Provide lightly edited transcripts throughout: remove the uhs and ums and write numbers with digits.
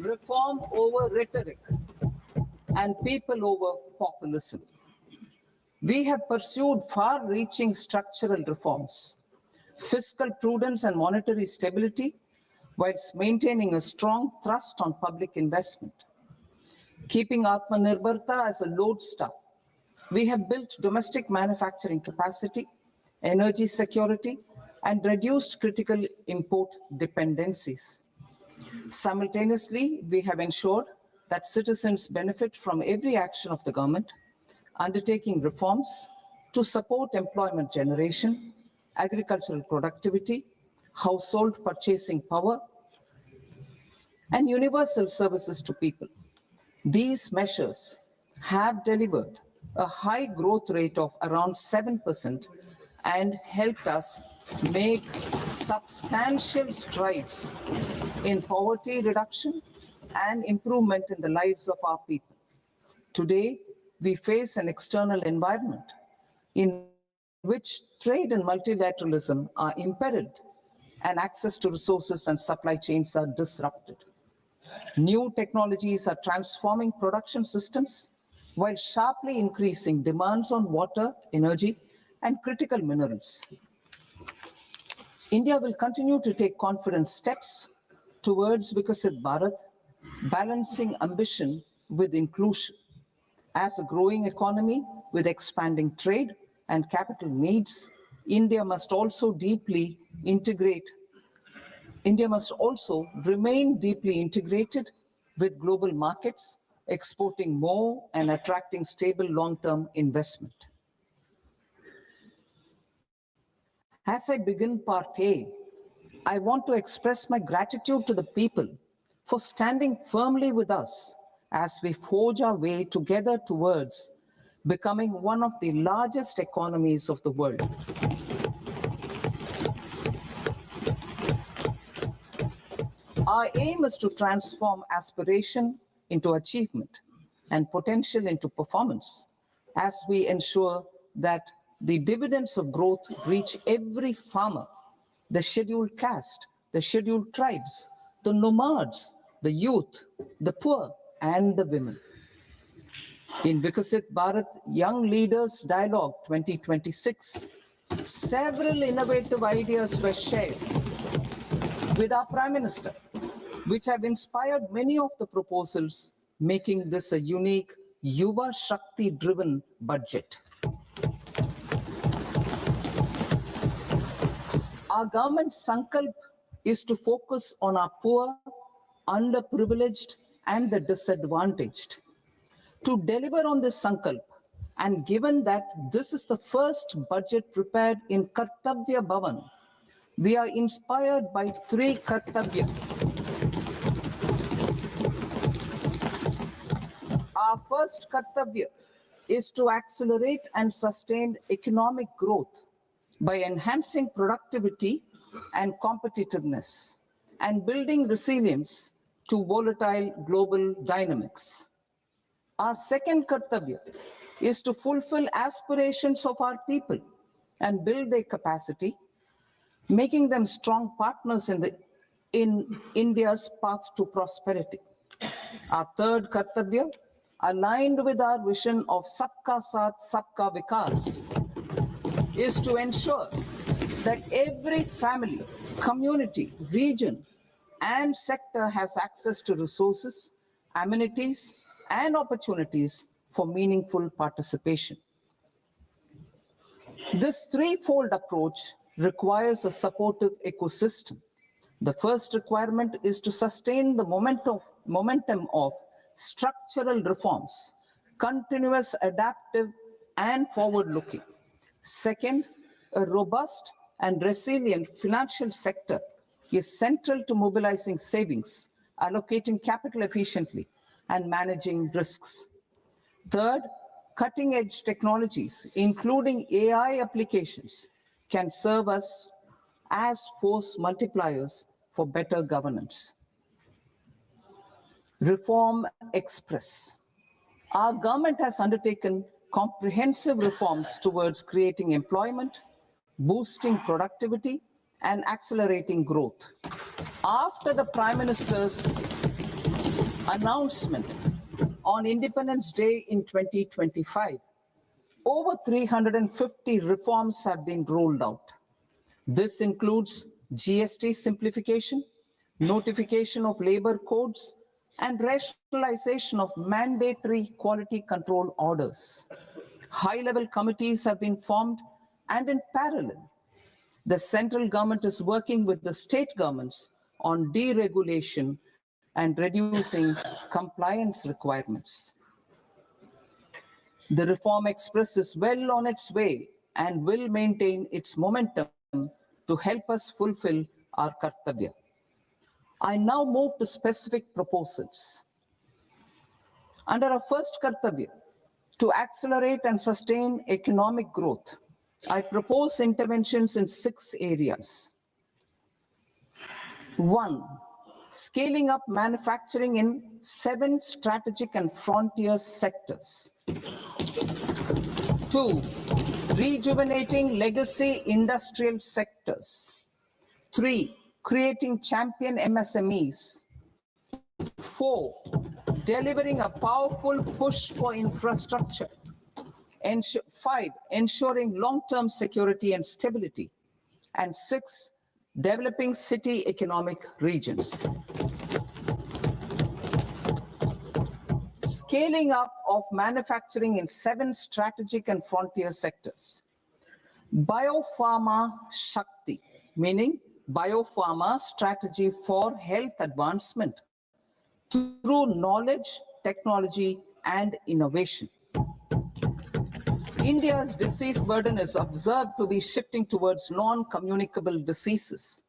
reform over rhetoric, and people over populism. We have pursued far-reaching structural reforms, fiscal prudence and monetary stability, whilst maintaining a strong thrust on public investment. Keeping Atmanirbharta as a lodestar, we have built domestic manufacturing capacity, energy security, and reduced critical import dependencies. Simultaneously, we have ensured that citizens benefit from every action of the government, undertaking reforms to support employment generation, agricultural productivity, household purchasing power, and universal services to people. These measures have delivered a high growth rate of around 7% and helped us make substantial strides in poverty reduction and improvement in the lives of our people. Today, we face an external environment in which trade and multilateralism are imperiled and access to resources and supply chains are disrupted. New technologies are transforming production systems while sharply increasing demands on water, energy, and critical minerals. India will continue to take confident steps towards Vikasit Bharat, balancing ambition with inclusion. As a growing economy with expanding trade and capital needs, India must also remain deeply integrated with global markets, exporting more and attracting stable long-term investment. As I begin part A, I want to express my gratitude to the people for standing firmly with us as we forge our way together towards becoming one of the largest economies of the world. Our aim is to transform aspiration into achievement and potential into performance as we ensure that the dividends of growth reach every farmer, the scheduled caste, the scheduled tribes, the nomads, the youth, the poor, and the women. In Vikasit Bharat Young Leaders Dialogue 2026, several innovative ideas were shared with our Prime Minister, which have inspired many of the proposals, making this a unique Yuva Shakti-driven budget. Our government's sankalp is to focus on our poor, underprivileged, and the disadvantaged. To deliver on this sankalp, and given that this is the first budget prepared in Kartavya Bhavan, we are inspired by three Kartavya. Our first Kartavya is to accelerate and sustain economic growth by enhancing productivity and competitiveness and building resilience to volatile global dynamics. Our second Kartavya is to fulfill aspirations of our people and build their capacity, making them strong partners in India's path to prosperity. Our third Kartavya, aligned with our vision of Sabka Saath, Sabka Vikas, is to ensure that every family, community, region, and sector has access to resources, amenities, and opportunities for meaningful participation. This threefold approach requires a supportive ecosystem. The first requirement is to sustain the momentum of structural reforms, continuous, adaptive, and forward-looking. Second, a robust and resilient financial sector is central to mobilizing savings, allocating capital efficiently, and managing risks. Third, cutting-edge technologies, including AI applications, can serve us as force multipliers for better governance. Reform Express. Our government has undertaken comprehensive reforms towards creating employment, boosting productivity, and accelerating growth. After the Prime Minister's announcement on Independence Day in 2025, over 350 reforms have been rolled out. This includes GST simplification, notification of labor codes, and rationalization of mandatory quality control orders. High-level committees have been formed, and in parallel, the central government is working with the state governments on deregulation and reducing compliance requirements. The Reform Express is well on its way and will maintain its momentum to help us fulfill our kartavya. I now move to specific proposals. Under our first kartavya, to accelerate and sustain economic growth, I propose interventions in 6 areas. 1. Scaling up manufacturing in 7 strategic and frontier sectors. 2. Rejuvenating legacy industrial sectors. 3. Creating champion MSMEs. 4. Delivering a powerful push for infrastructure. 5. Ensuring long-term security and stability. And 6. Developing city economic regions. Scaling up of manufacturing in 7 strategic and frontier sectors. Biopharma Shakti, meaning biopharma strategy for health advancement through knowledge, technology, and innovation. India's disease burden is observed to be shifting towards non-communicable diseases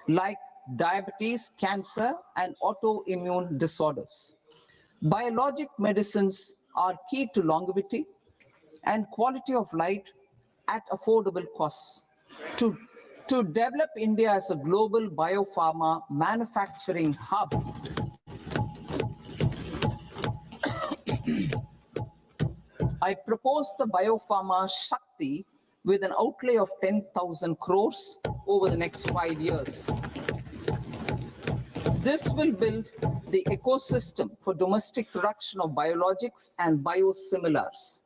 like diabetes, cancer, and autoimmune disorders. Biologic medicines are key to longevity and quality of life at affordable costs. To develop India as a global biopharma manufacturing hub, I propose the Biopharma Shakti with an outlay of 10,000 crores over the next 5 years. This will build the ecosystem for domestic production of biologics and biosimilars.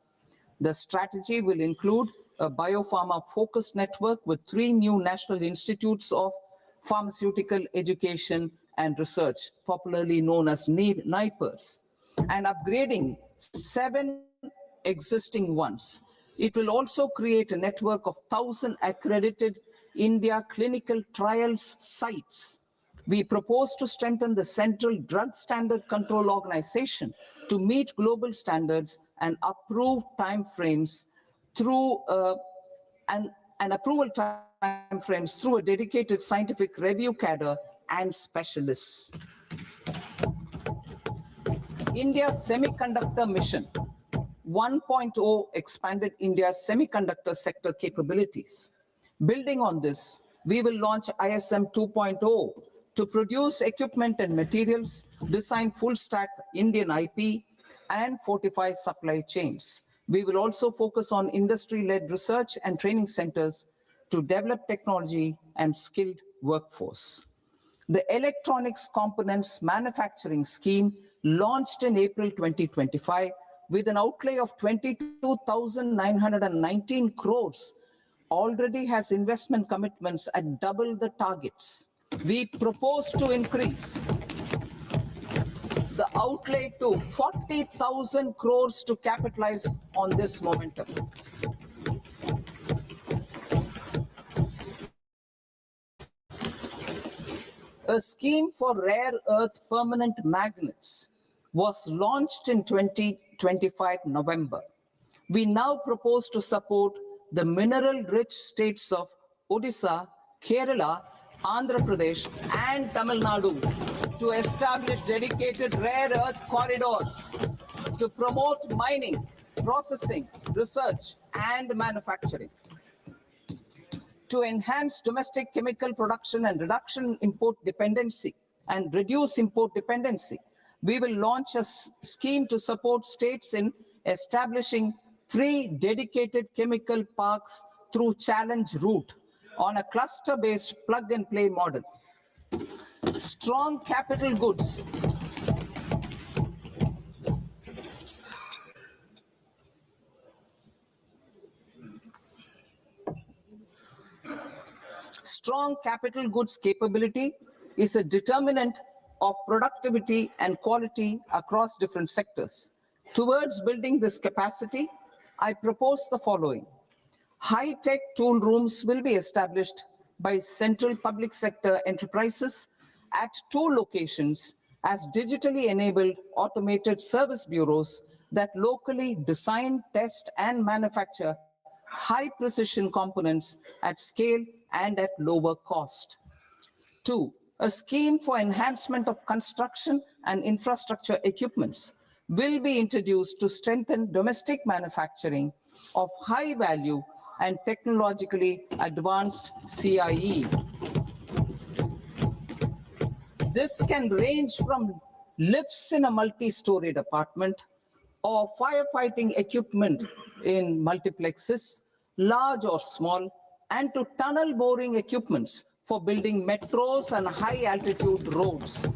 The strategy will include a biopharma-focused network with 3 new national institutes of pharmaceutical education and research, popularly known as NIPERs, and upgrading 7 existing ones. It will also create a network of 1,000 accredited India clinical trials sites. We propose to strengthen the Central Drug Standard Control Organization to meet global standards and approve timeframes through approval timeframes through a dedicated scientific review cadre and specialists. India's semiconductor mission 1.0 expanded India's semiconductor sector capabilities. Building on this, we will launch ISM 2.0 to produce equipment and materials, design full-stack Indian IP, and fortify supply chains. We will also focus on industry-led research and training centers to develop technology and skilled workforce. The Electronics Components Manufacturing Scheme, launched in April 2025, with an outlay of 22,919 crores, already has investment commitments at double the targets. We propose to increase the outlay to 40,000 crores to capitalize on this momentum. A scheme for rare earth permanent magnets was launched in 2025 November. We now propose to support the mineral-rich states of Odisha, Kerala, Andhra Pradesh, and Tamil Nadu to establish dedicated rare earth corridors to promote mining, processing, research, and manufacturing. To enhance domestic chemical production and reduction import dependency and reduce import dependency, we will launch a scheme to support states in establishing 3 dedicated chemical parks through challenge route on a cluster-based plug-and-play model. Strong capital goods Strong capital goods capability is a determinant of productivity and quality across different sectors. Towards building this capacity, I propose the following. High-tech tool rooms will be established by central public sector enterprises at 2 locations as digitally enabled automated service bureaus that locally design, test, and manufacture high-precision components at scale and at lower cost. 2. A scheme for enhancement of construction and infrastructure equipments will be introduced to strengthen domestic manufacturing of high value and technologically advanced CIE. This can range from lifts in a multi-storied apartment or firefighting equipment in multiplexes, large or small, and to tunnel boring equipments for building metros and high-altitude roads.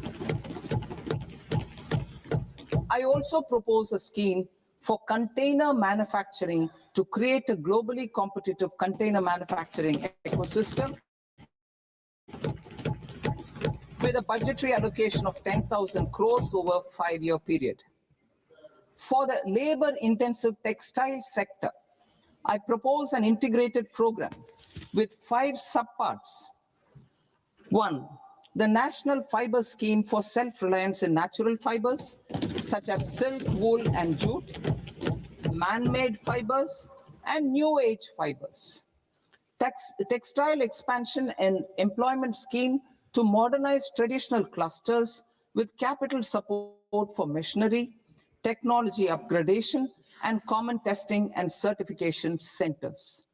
I also propose a scheme for container manufacturing to create a globally competitive container manufacturing ecosystem with a budgetary allocation of 10,000 crores over a 5-year period. For the labor-intensive textile sector, I propose an integrated program with 5 subparts. 1. The National Fiber Scheme for Self-Reliance in Natural Fibers, such as silk, wool, and jute, man-made fibers, and new age fibers. Textile expansion and employment scheme to modernize traditional clusters with capital support for machinery, technology upgradation, and common testing and certification centers.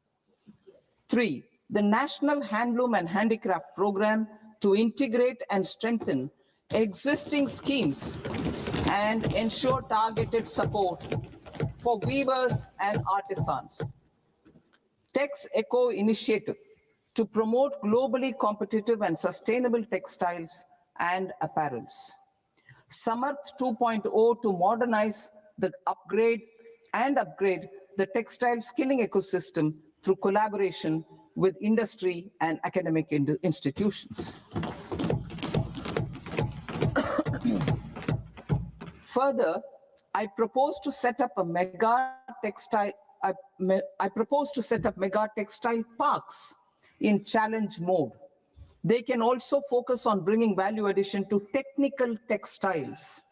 3. The National Handloom and Handicraft Program to integrate and strengthen existing schemes and ensure targeted support for weavers and artisans. Tex Eco Initiative to promote globally competitive and sustainable textiles and apparels. Samarth 2.0 to modernize the upgrade the textile skilling ecosystem through collaboration with industry and academic institutions. Further, I propose to set up a mega textile parks in challenge mode. They can also focus on bringing value addition to technical textiles.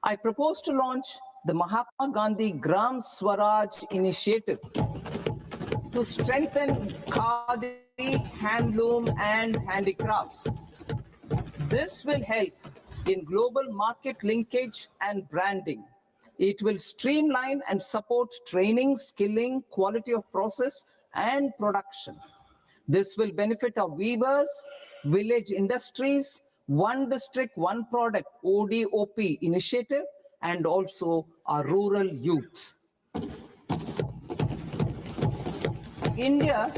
I propose to launch the Mahatma Gandhi Gram Swaraj initiative to strengthen khadi, handloom, and handicrafts. This will help in global market linkage and branding. It will streamline and support training, skilling, quality of process, and production. This will benefit our weavers, village industries, one district, one product, ODOP initiative, and also our rural youth. India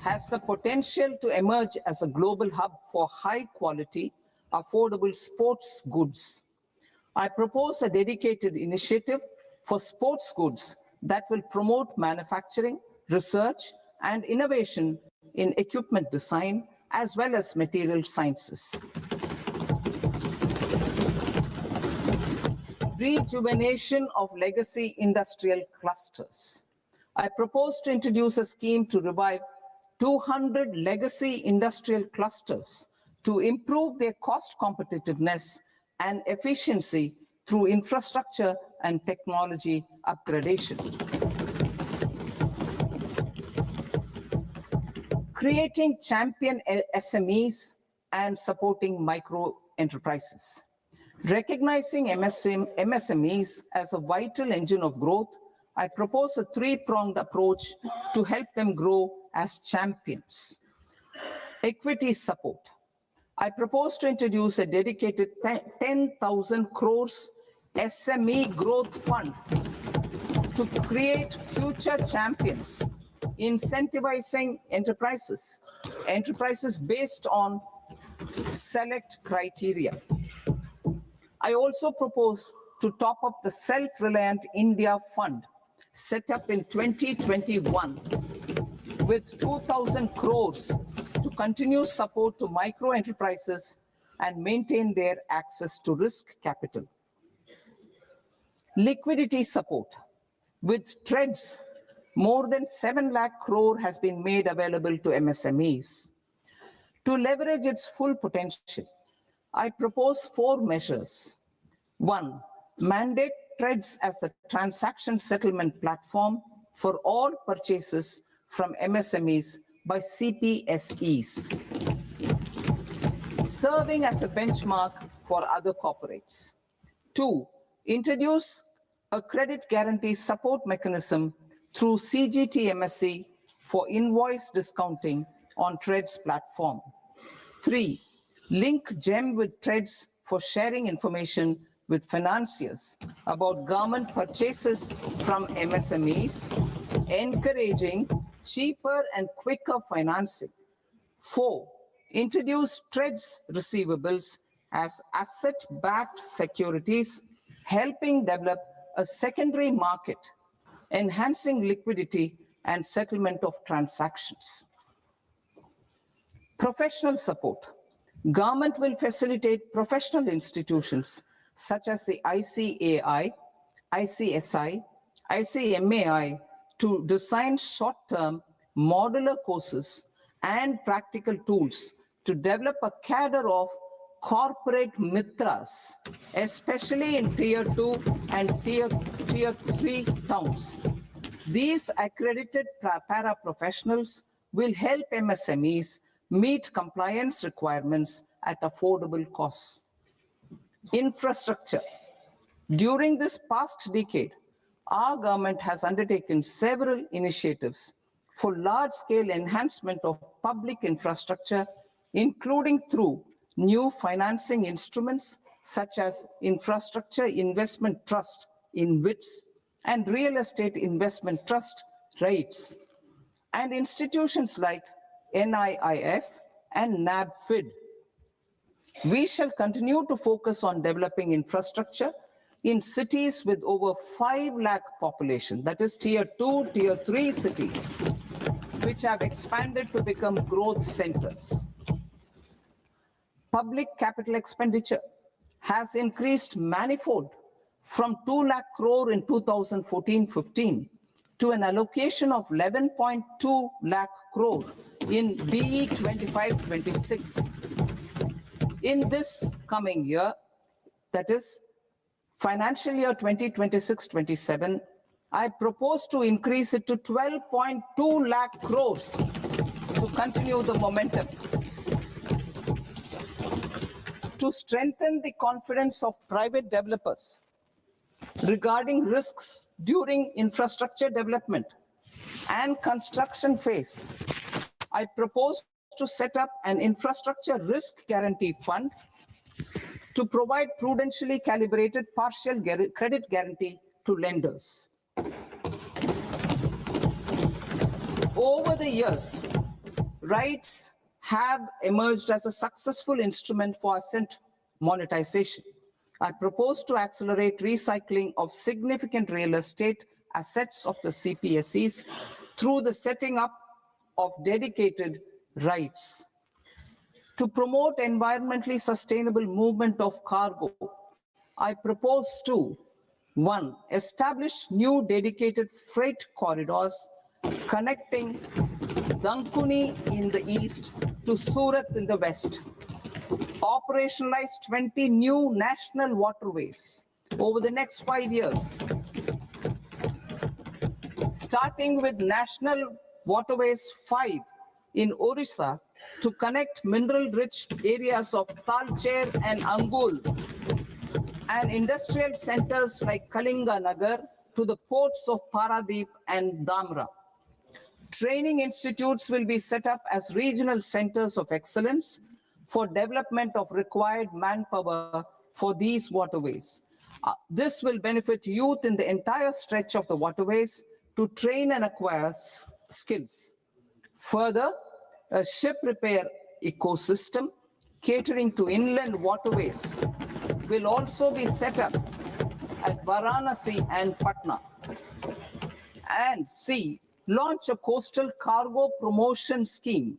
has the potential to emerge as a global hub for high quality, affordable sports goods. I propose a dedicated initiative for sports goods that will promote manufacturing, research, and innovation in equipment design, as well as material sciences. Rejuvenation of legacy industrial clusters. I propose to introduce a scheme to revive 200 legacy industrial clusters to improve their cost competitiveness and efficiency through infrastructure and technology upgradation. Creating champion SMEs and supporting micro enterprises. Recognizing MSMEs as a vital engine of growth, I propose a 3-pronged approach to help them grow as champions. Equity support. I propose to introduce a dedicated 10,000 crores SME growth fund to create future champions, incentivizing enterprises based on select criteria. I also propose to top up the Self-Reliant India Fund set up in 2021 with 2,000 crores to continue support to micro enterprises and maintain their access to risk capital. Liquidity support. With TREDS, more than 7 lakh crore has been made available to MSMEs. To leverage its full potential, I propose 4 measures. 1, mandate TREDS as the transaction settlement platform for all purchases from MSMEs by CPSEs, serving as a benchmark for other corporates. 2, introduce a credit guarantee support mechanism through CGTMSE for invoice discounting on TREDS platform. 3, link GEM with TREDS for sharing information with financiers about government purchases from MSMEs, encouraging cheaper and quicker financing. 4, introduce TREDS receivables as asset-backed securities, helping develop a secondary market, enhancing liquidity and settlement of transactions. Professional support. Government will facilitate professional institutions such as the ICAI, ICSI, ICMAI to design short-term modular courses and practical tools to develop a cadre of corporate mitras, especially in Tier 2 and Tier 3 towns. These accredited para-professionals will help MSMEs meet compliance requirements at affordable costs. Infrastructure. During this past decade, our government has undertaken several initiatives for large-scale enhancement of public infrastructure, including through new financing instruments such as Infrastructure Investment Trust (InvITs) and Real Estate Investment Trust (REITs), and institutions like NIIF and NABFID. We shall continue to focus on developing infrastructure in cities with over 5 lakh population, that is Tier 2, Tier 3 cities, which have expanded to become growth centers. Public capital expenditure has increased manifold from 2 lakh crore in 2014-15 to an allocation of 11.2 lakh crore in BE 25-26. In this coming year, that is financial year 2026-27, I propose to increase it to 12.2 lakh crores to continue the momentum. To strengthen the confidence of private developers regarding risks during infrastructure development and construction phase, I propose to set up an infrastructure risk guarantee fund to provide prudentially calibrated partial credit guarantee to lenders. Over the years, REITs have emerged as a successful instrument for asset monetization. I propose to accelerate recycling of significant real estate assets of the CPSEs through the setting up of dedicated REITs. To promote environmentally sustainable movement of cargo, I propose to 1, establish new dedicated freight corridors connecting Dankuni in the east to Surat in the west. Operationalize 20 new national waterways over the next 5 years, starting with National Waterways 5 in Orissa to connect mineral-rich areas of Talcher and Angul and industrial centers like Kalinga Nagar to the ports of Paradeep and Dhamra. Training institutes will be set up as regional centers of excellence for development of required manpower for these waterways. This will benefit youth in the entire stretch of the waterways to train and acquire skills. Further, a ship repair ecosystem catering to inland waterways will also be set up at Varanasi and Patna. And C, launch a coastal cargo promotion scheme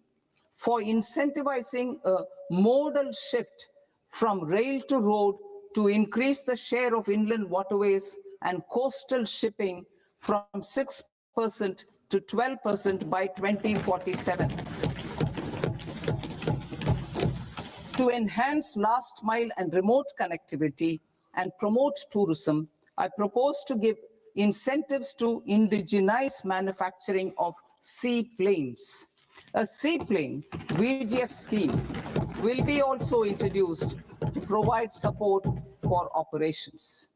for incentivizing a modal shift from rail to road to increase the share of inland waterways and coastal shipping from 6% to 12% by 2047. To enhance last mile and remote connectivity and promote tourism, I propose to give incentives to indigenize manufacturing of seaplanes. A seaplane VGF scheme will be also introduced to provide support for operations.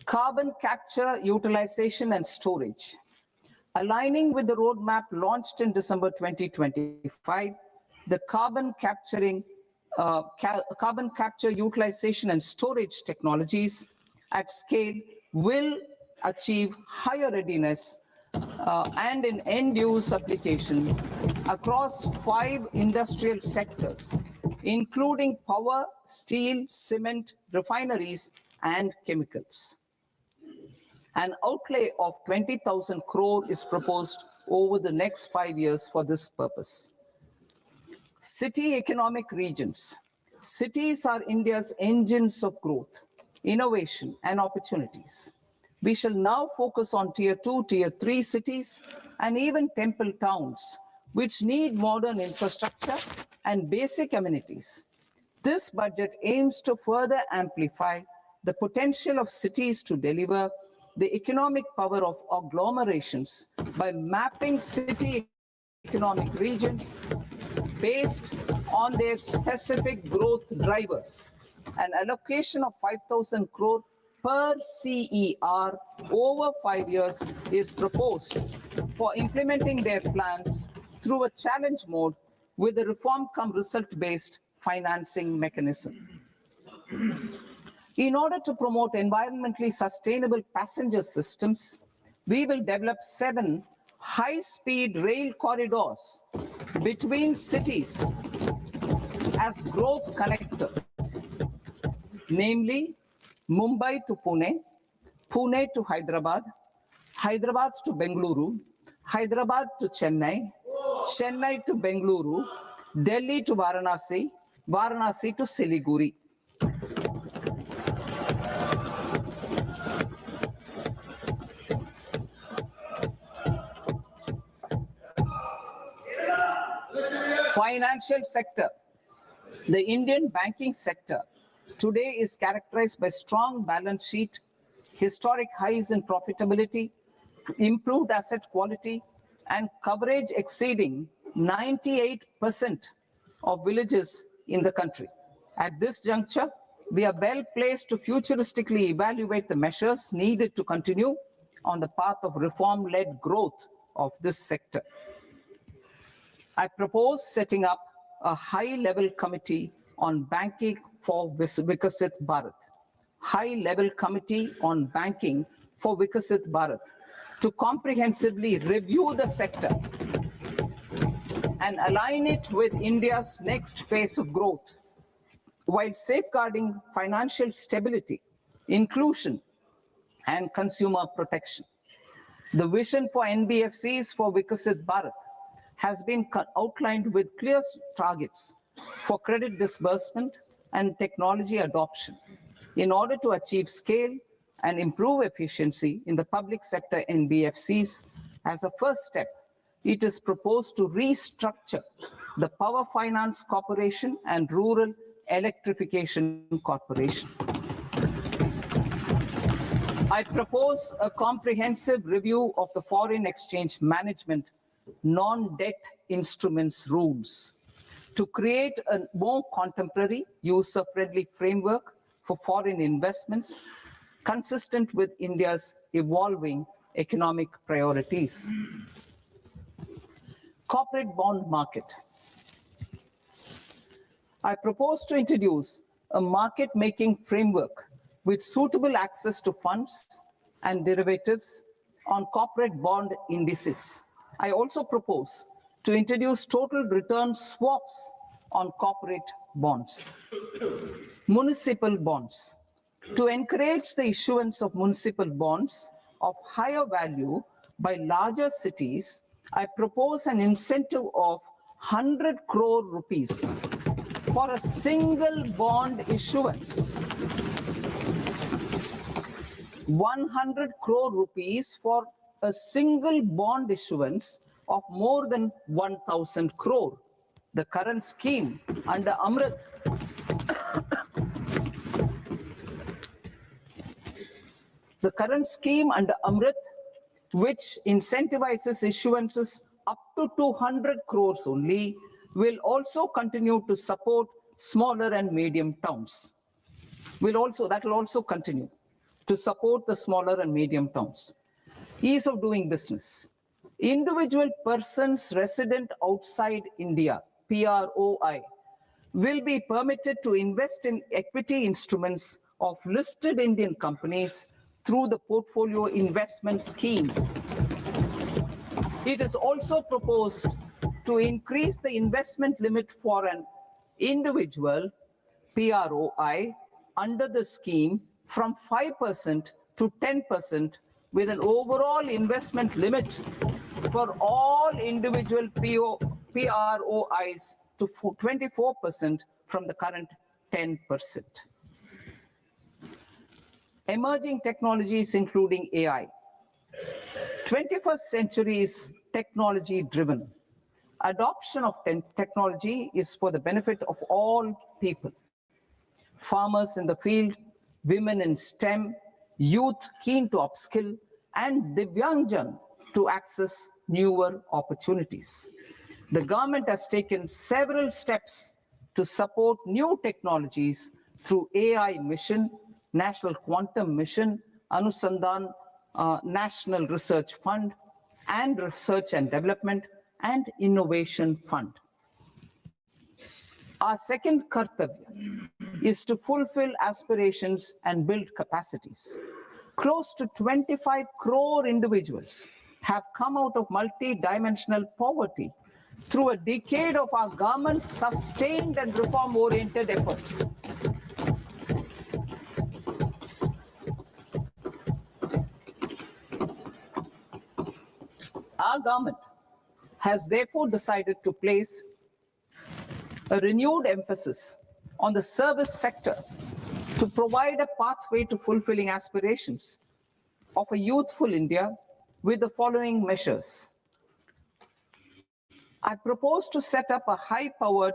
Carbon capture, utilization, and storage. Aligning with the roadmap launched in December 2025, the carbon capture, utilization, and storage technologies at scale will achieve higher readiness and an end-use application across 5 industrial sectors, including power, steel, cement, refineries, and chemicals. An outlay of 20,000 crore is proposed over the next 5 years for this purpose. City economic regions. Cities are India's engines of growth, innovation, and opportunities. We shall now focus on Tier 2, Tier 3 cities, and even temple towns, which need modern infrastructure and basic amenities. This budget aims to further amplify the potential of cities to deliver the economic power of agglomerations by mapping city economic regions based on their specific growth drivers. An allocation of 5,000 crore per CER over 5 years is proposed for implementing their plans through a challenge mode with a reform cum result-based financing mechanism. In order to promote environmentally sustainable passenger systems, we will develop 7 high-speed rail corridors between cities as growth connectors, namely Mumbai to Pune, Pune to Hyderabad, Hyderabad to Bengaluru, Hyderabad to Chennai, Chennai to Bengaluru, Delhi to Varanasi, Varanasi to Siliguri. Financial sector. The Indian banking sector today is characterized by strong balance sheet, historic highs in profitability, improved asset quality, and coverage exceeding 98% of villages in the country. At this juncture, we are well placed to futuristically evaluate the measures needed to continue on the path of reform-led growth of this sector. I propose setting up a high-level committee on banking for Vikasit Bharat. High-level committee on banking for Vikasit Bharat to comprehensively review the sector and align it with India's next phase of growth, while safeguarding financial stability, inclusion, and consumer protection. The vision for NBFCs for Vikasit Bharat has been outlined with clear targets for credit disbursement and technology adoption in order to achieve scale and improve efficiency in the public sector NBFCs. As a first step, it is proposed to restructure the Power Finance Corporation and Rural Electrification Corporation. I propose a comprehensive review of the foreign exchange management non-debt instruments rules to create a more contemporary, user-friendly framework for foreign investments consistent with India's evolving economic priorities. Corporate bond market. I propose to introduce a market-making framework with suitable access to funds and derivatives on corporate bond indices. I also propose to introduce total return swaps on corporate bonds. Municipal bonds. To encourage the issuance of municipal bonds, of higher value by larger cities, I propose an incentive of 100 crore rupees for a single bond issuance. 100 crore rupees for a single bond issuance of more than 1,000 crore. The current scheme under Amrit which incentivizes issuances up to 200 crores only, will also continue to support smaller and medium towns. That will also continue to support the smaller and medium towns. Ease of doing business. Individual persons resident outside India, PROI, will be permitted to invest in equity instruments of listed Indian companies through the portfolio investment scheme. It is also proposed to increase the investment limit for an individual PROI under the scheme from 5% to 10%, with an overall investment limit for all individual PROIs to 24% from the current 10%. Emerging technologies including AI. 21st century is technology driven. Adoption of technology is for the benefit of all people. Farmers in the field, women in STEM, youth keen to upskill, and Divyangjan to access newer opportunities. The government has taken several steps to support new technologies through AI Mission, National Quantum Mission, Anusandhan National Research Fund, and Research and Development and Innovation Fund. Our second kartavya is to fulfill aspirations and build capacities. Close to 25 crore individuals have come out of multi-dimensional poverty through a decade of our government's sustained and reform-oriented efforts. Our government has therefore decided to place a renewed emphasis on the service sector to provide a pathway to fulfilling aspirations of a youthful India with the following measures. I propose to set up a high-powered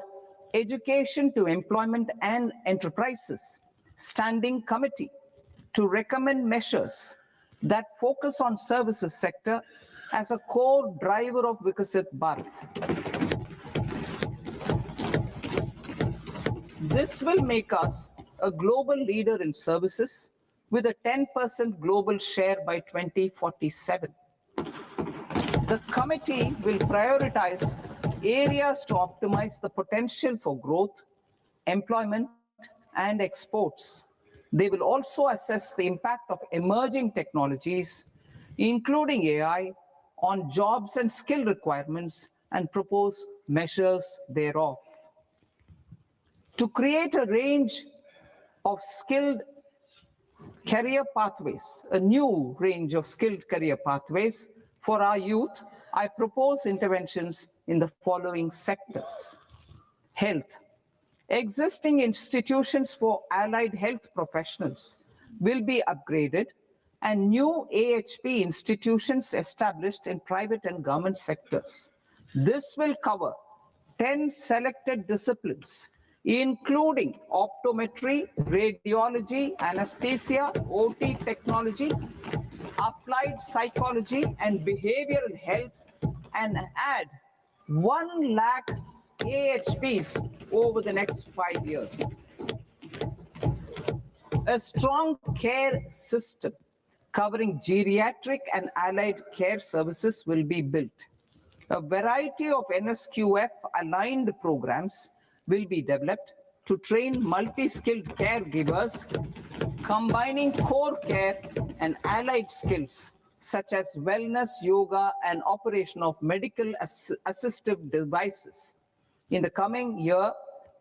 education to employment and enterprises standing committee to recommend measures that focus on services sector as a core driver of Vikasit Bharat. This will make us a global leader in services with a 10% global share by 2047. The committee will prioritize areas to optimize the potential for growth, employment, and exports. They will also assess the impact of emerging technologies, including AI, on jobs and skill requirements and propose measures thereof. To create a range of skilled career pathways, a new range of skilled career pathways for our youth, I propose interventions in the following sectors. Health. Existing institutions for allied health professionals will be upgraded and new AHP institutions established in private and government sectors. This will cover 10 selected disciplines, including optometry, radiology, anesthesia, OT technology, applied psychology, and behavioral health, and add 1 lakh AHPs over the next 5 years. A strong care system covering geriatric and allied care services will be built. A variety of NSQF-aligned programs will be developed to train multi-skilled caregivers, combining core care and allied skills such as wellness, yoga, and operation of medical assistive devices. In the coming year,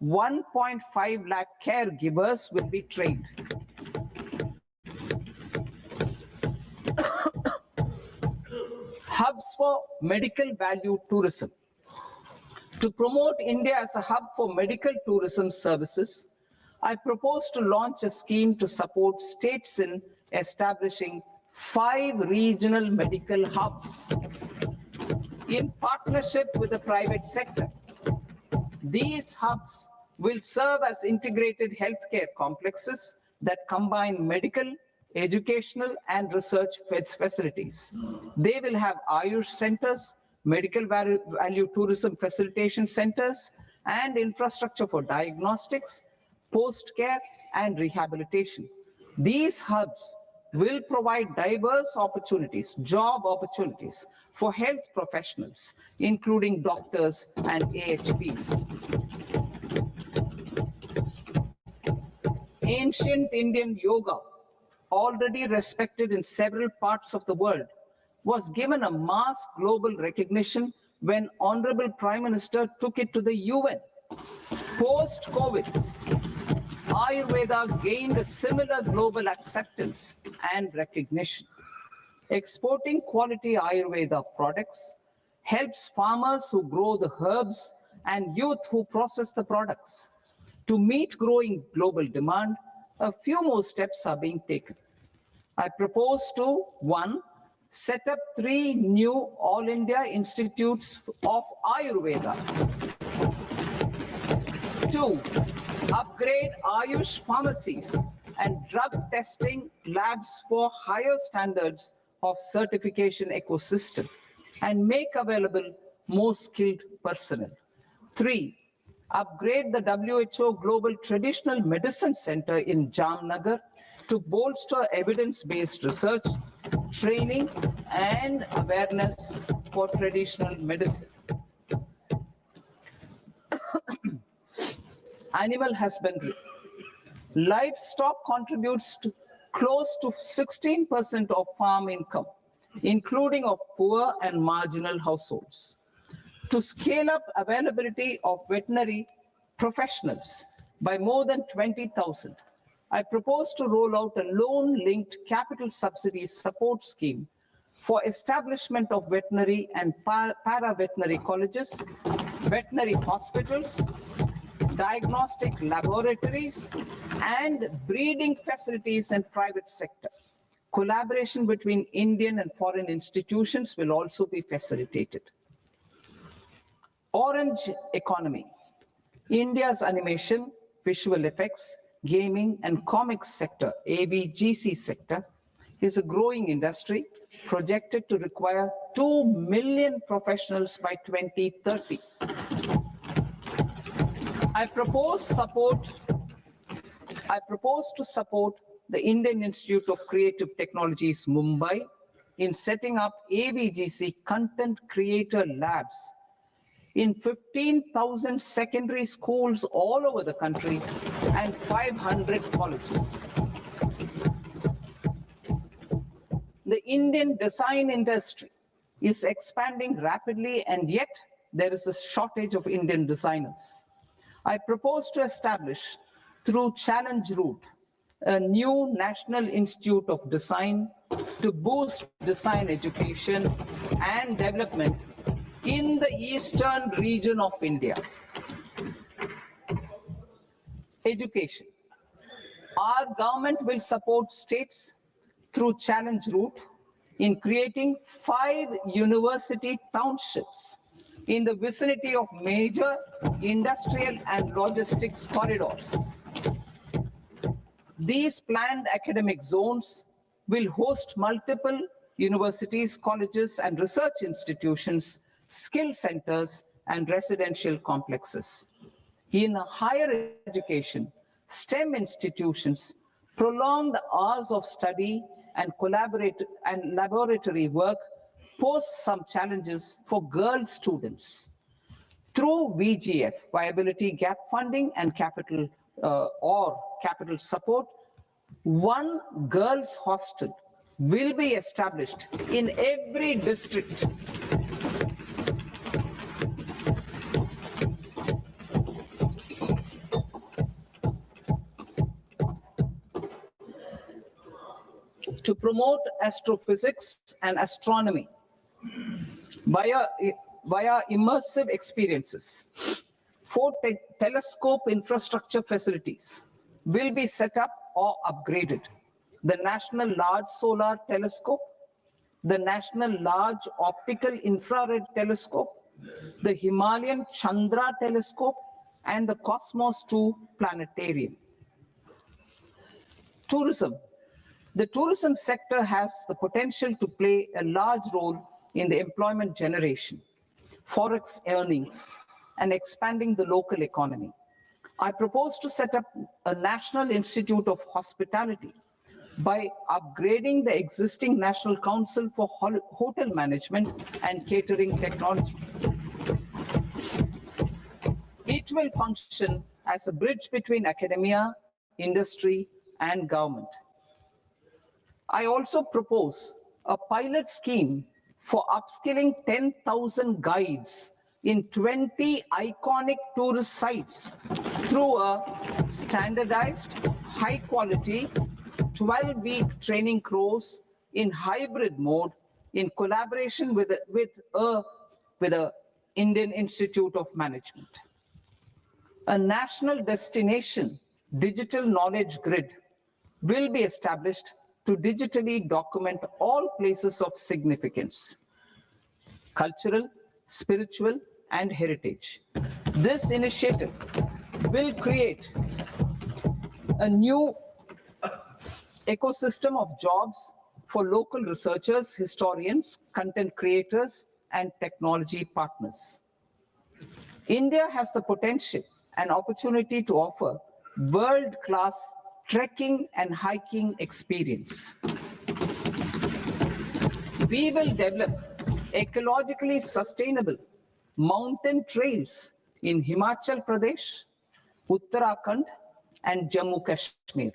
1.5 lakh caregivers will be trained. hubs for medical value tourism. To promote India as a hub for medical tourism services, I propose to launch a scheme to support states in establishing 5 regional medical hubs in partnership with the private sector. These hubs will serve as integrated healthcare complexes that combine medical, educational, and research facilities. They will have Ayush centers, medical value tourism facilitation centers, and infrastructure for diagnostics, post-care, and rehabilitation. These hubs will provide diverse opportunities, job opportunities for health professionals, including doctors and AHPs. Ancient Indian yoga, already respected in several parts of the world, was given a mass global recognition when Honorable Prime Minister took it to the UN. Post-COVID, Ayurveda gained a similar global acceptance and recognition. Exporting quality Ayurveda products helps farmers who grow the herbs and youth who process the products. To meet growing global demand, a few more steps are being taken. I propose to, 1, set up 3 new All India Institutes of Ayurveda. 2, upgrade Ayush pharmacies and drug testing labs for higher standards of certification ecosystem and make available more skilled personnel. 3, upgrade the WHO Global Traditional Medicine Center in Jamnagar to bolster evidence-based research, training, and awareness for traditional medicine. Animal husbandry. Livestock contributes to close to 16% of farm income, including of poor and marginal households. To scale up availability of veterinary professionals by more than 20,000, I propose to roll out a loan-linked capital subsidy support scheme for establishment of veterinary and para-veterinary colleges, veterinary hospitals, diagnostic laboratories, and breeding facilities in private sector. Collaboration between Indian and foreign institutions will also be facilitated. Orange economy. India's animation, visual effects, gaming, and comics sector, AVGC sector, is a growing industry projected to require 2 million professionals by 2030. I propose to support the Indian Institute of Creative Technologies, Mumbai, in setting up AVGC content creator labs in 15,000 secondary schools all over the country and 500 colleges. The Indian design industry is expanding rapidly, and yet there is a shortage of Indian designers. I propose to establish, through Challenge Route, a new National Institute of Design to boost design education and development in the eastern region of India. Education. Our government will support states through Challenge Route in creating 5 university townships in the vicinity of major industrial and logistics corridors. These planned academic zones will host multiple universities, colleges, and research institutions, skill centers, and residential complexes. In higher education, STEM institutions prolonged hours of study and laboratory work pose some challenges for girl students. Through VGF, viability gap funding, and capital support, 1 girls' hostel will be established in every district. To promote astrophysics and astronomy, via, via immersive experiences. 4 telescope infrastructure facilities will be set up or upgraded. The National Large Solar Telescope, the National Large Optical Infrared Telescope, the Himalayan Chandra Telescope, and the Cosmos 2 Planetarium. Tourism. The tourism sector has the potential to play a large role in the employment generation, forex earnings, and expanding the local economy. I propose to set up a National Institute of Hospitality by upgrading the existing National Council for Hotel Management and Catering Technology. It will function as a bridge between academia, industry, and government. I also propose a pilot scheme for upskilling 10,000 guides in 20 iconic tourist sites through a standardized, high-quality, 12-week training course in hybrid mode in collaboration with the Indian Institute of Management. A national destination digital knowledge grid will be established to digitally document all places of significance, cultural, spiritual, and heritage. This initiative will create a new ecosystem of jobs for local researchers, historians, content creators, and technology partners. India has the potential and opportunity to offer world-class trekking and hiking experience. We will develop ecologically sustainable mountain trails in Himachal Pradesh, Uttarakhand, and Jammu Kashmir.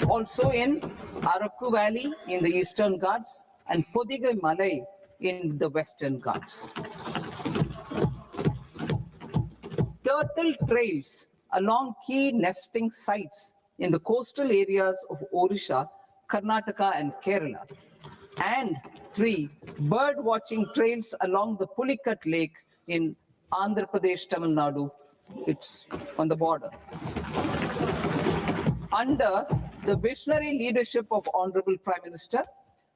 Also in Araku Valley in the Eastern Ghats and Podigai Malai in the Western Ghats. Turtle trails along key nesting sites in the coastal areas of Odisha, Karnataka, and Kerala. And 3 bird watching trails along the Pulikat Lake in Andhra Pradesh, Tamil Nadu. It's on the border. Under the visionary leadership of Honorable Prime Minister,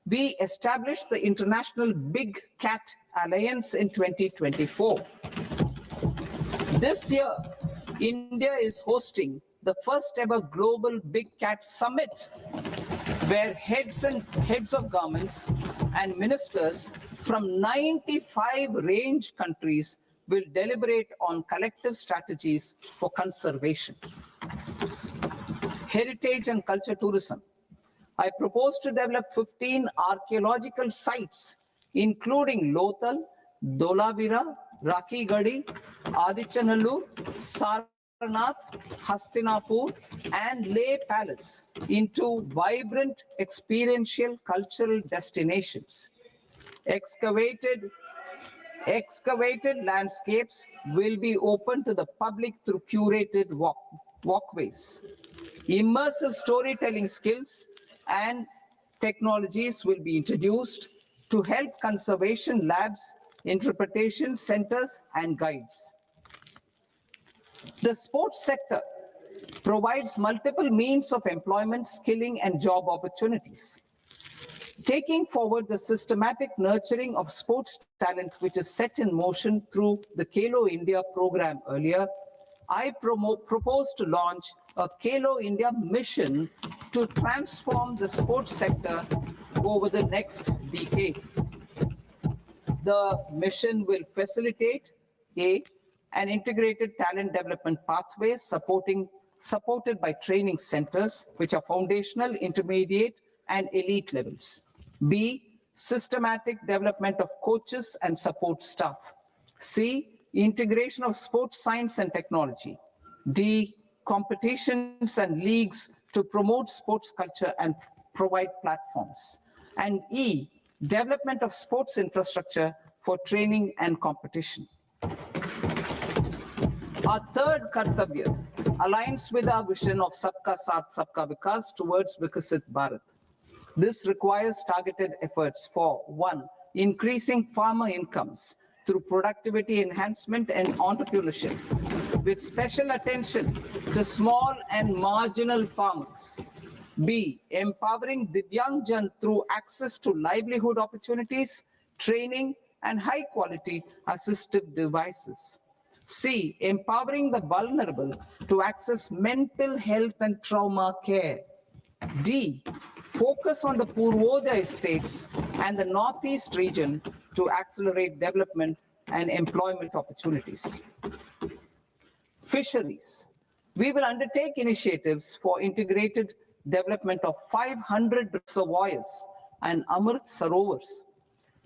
we established the International Big Cat Alliance in 2024. This year, India is hosting the first ever Global Big Cat Summit, where heads of governments and ministers from 95 range countries will deliberate on collective strategies for conservation. Heritage and culture tourism. I propose to develop 15 archaeological sites, including Lothal, Dolavira, Rakigadi, Adichanallur, Sarnath, Hastinapur, and Leh Palace into vibrant experiential cultural destinations. Excavated landscapes will be open to the public through curated walkways. Immersive storytelling skills and technologies will be introduced to help conservation labs, interpretation centers, and guides. The sports sector provides multiple means of employment, skilling, and job opportunities. Taking forward the systematic nurturing of sports talent, which is set in motion through the Khelo India program earlier, I propose to launch a Khelo India mission to transform the sports sector over the next decade. The mission will facilitate an integrated talent development pathway supported by training centers, which are foundational, intermediate, and elite levels. B, systematic development of coaches and support staff. C, integration of sports science and technology. D, competitions and leagues to promote sports culture and provide platforms. And E, development of sports infrastructure for training and competition. Our third Kartavya aligns with our vision of Sabka Saath, Sabka Vikas towards Vikasit Bharat. This requires targeted efforts for 1, increasing farmer incomes through productivity enhancement and entrepreneurship, with special attention to small and marginal farmers. B, empowering Divyangjan through access to livelihood opportunities, training, and high-quality assistive devices. C, empowering the vulnerable to access mental health and trauma care. D, focus on the Purvodaya states and the Northeast region to accelerate development and employment opportunities. Fisheries. We will undertake initiatives for integrated development of 500 reservoirs and Amrit Sarovars.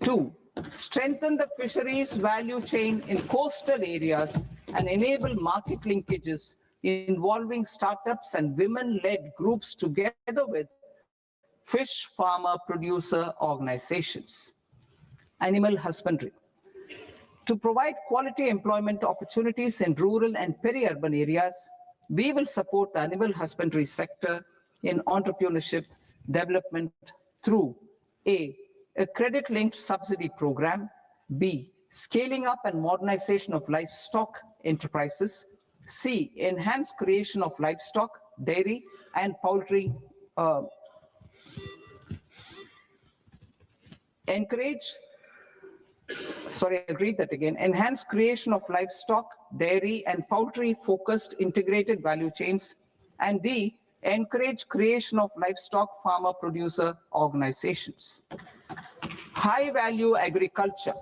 2, strengthen the fisheries value chain in coastal areas and enable market linkages involving startups and women-led groups together with fish farmer producer organizations. Animal husbandry. To provide quality employment opportunities in rural and peri-urban areas, we will support the animal husbandry sector in entrepreneurship development through A, a credit-linked subsidy program, B, scaling up and modernization of livestock enterprises, C, enhanced creation of livestock, dairy, and poultry, enhance creation of livestock, dairy, and poultry-focused integrated value chains, and D, encourage creation of livestock farmer producer organizations. High-value agriculture.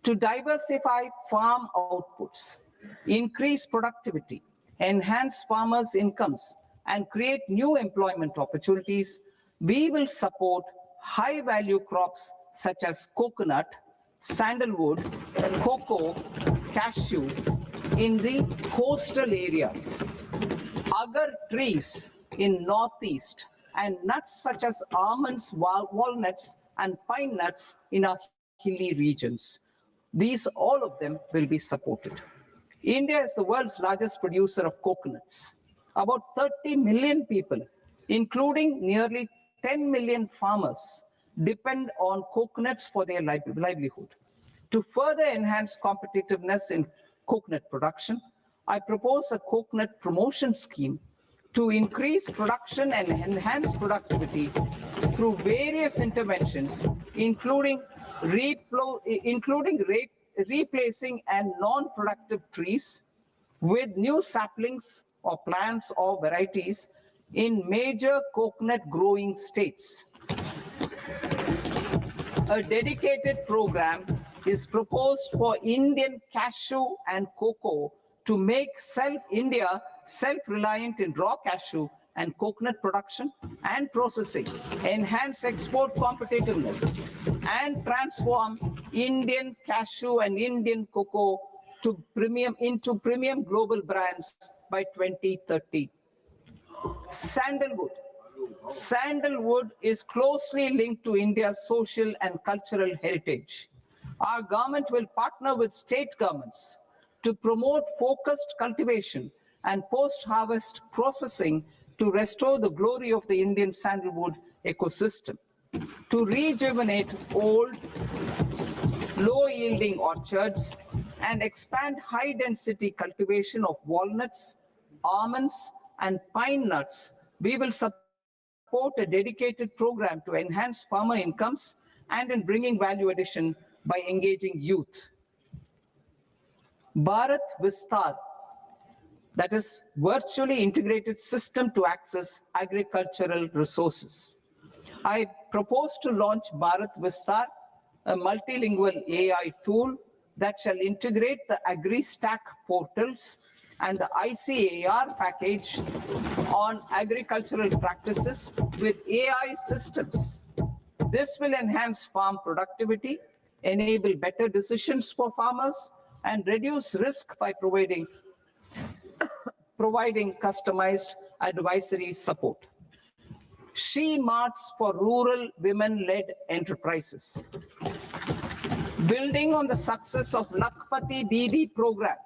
To diversify farm outputs, increase productivity, enhance farmers' incomes, and create new employment opportunities, we will support high-value crops such as coconut, sandalwood, cocoa, cashew in the coastal areas, agar trees in Northeast, and nuts such as almonds, walnuts, and pine nuts in our hilly regions. These, all of them, will be supported. India is the world's largest producer of coconuts. About 30 million people, including nearly 10 million farmers, depend on coconuts for their livelihood. To further enhance competitiveness in coconut production, I propose a coconut promotion scheme to increase production and enhance productivity through various interventions, including replacing and non-productive trees with new saplings or plants or varieties in major coconut growing states. A dedicated program is proposed for Indian cashew and cocoa to make India self-reliant in raw cashew and coconut production and processing, enhance export competitiveness, and transform Indian cashew and Indian cocoa into premium global brands by 2030. Sandalwood. Sandalwood is closely linked to India's social and cultural heritage. Our government will partner with state governments to promote focused cultivation and post-harvest processing to restore the glory of the Indian sandalwood ecosystem, to rejuvenate old, low-yielding orchards, and expand high-density cultivation of walnuts, almonds, and pine nuts. We will support a dedicated program to enhance farmer incomes and in bringing value addition by engaging youth. Bharat Vistar, that is virtually integrated system to access agricultural resources. I propose to launch Bharat Vistar, a multilingual AI tool that shall integrate the AgriStack portals and the ICAR package on agricultural practices with AI systems. This will enhance farm productivity, enable better decisions for farmers, and reduce risk by providing customized advisory support. She Marts for rural women-led enterprises. Building on the success of Lakpati Didi program,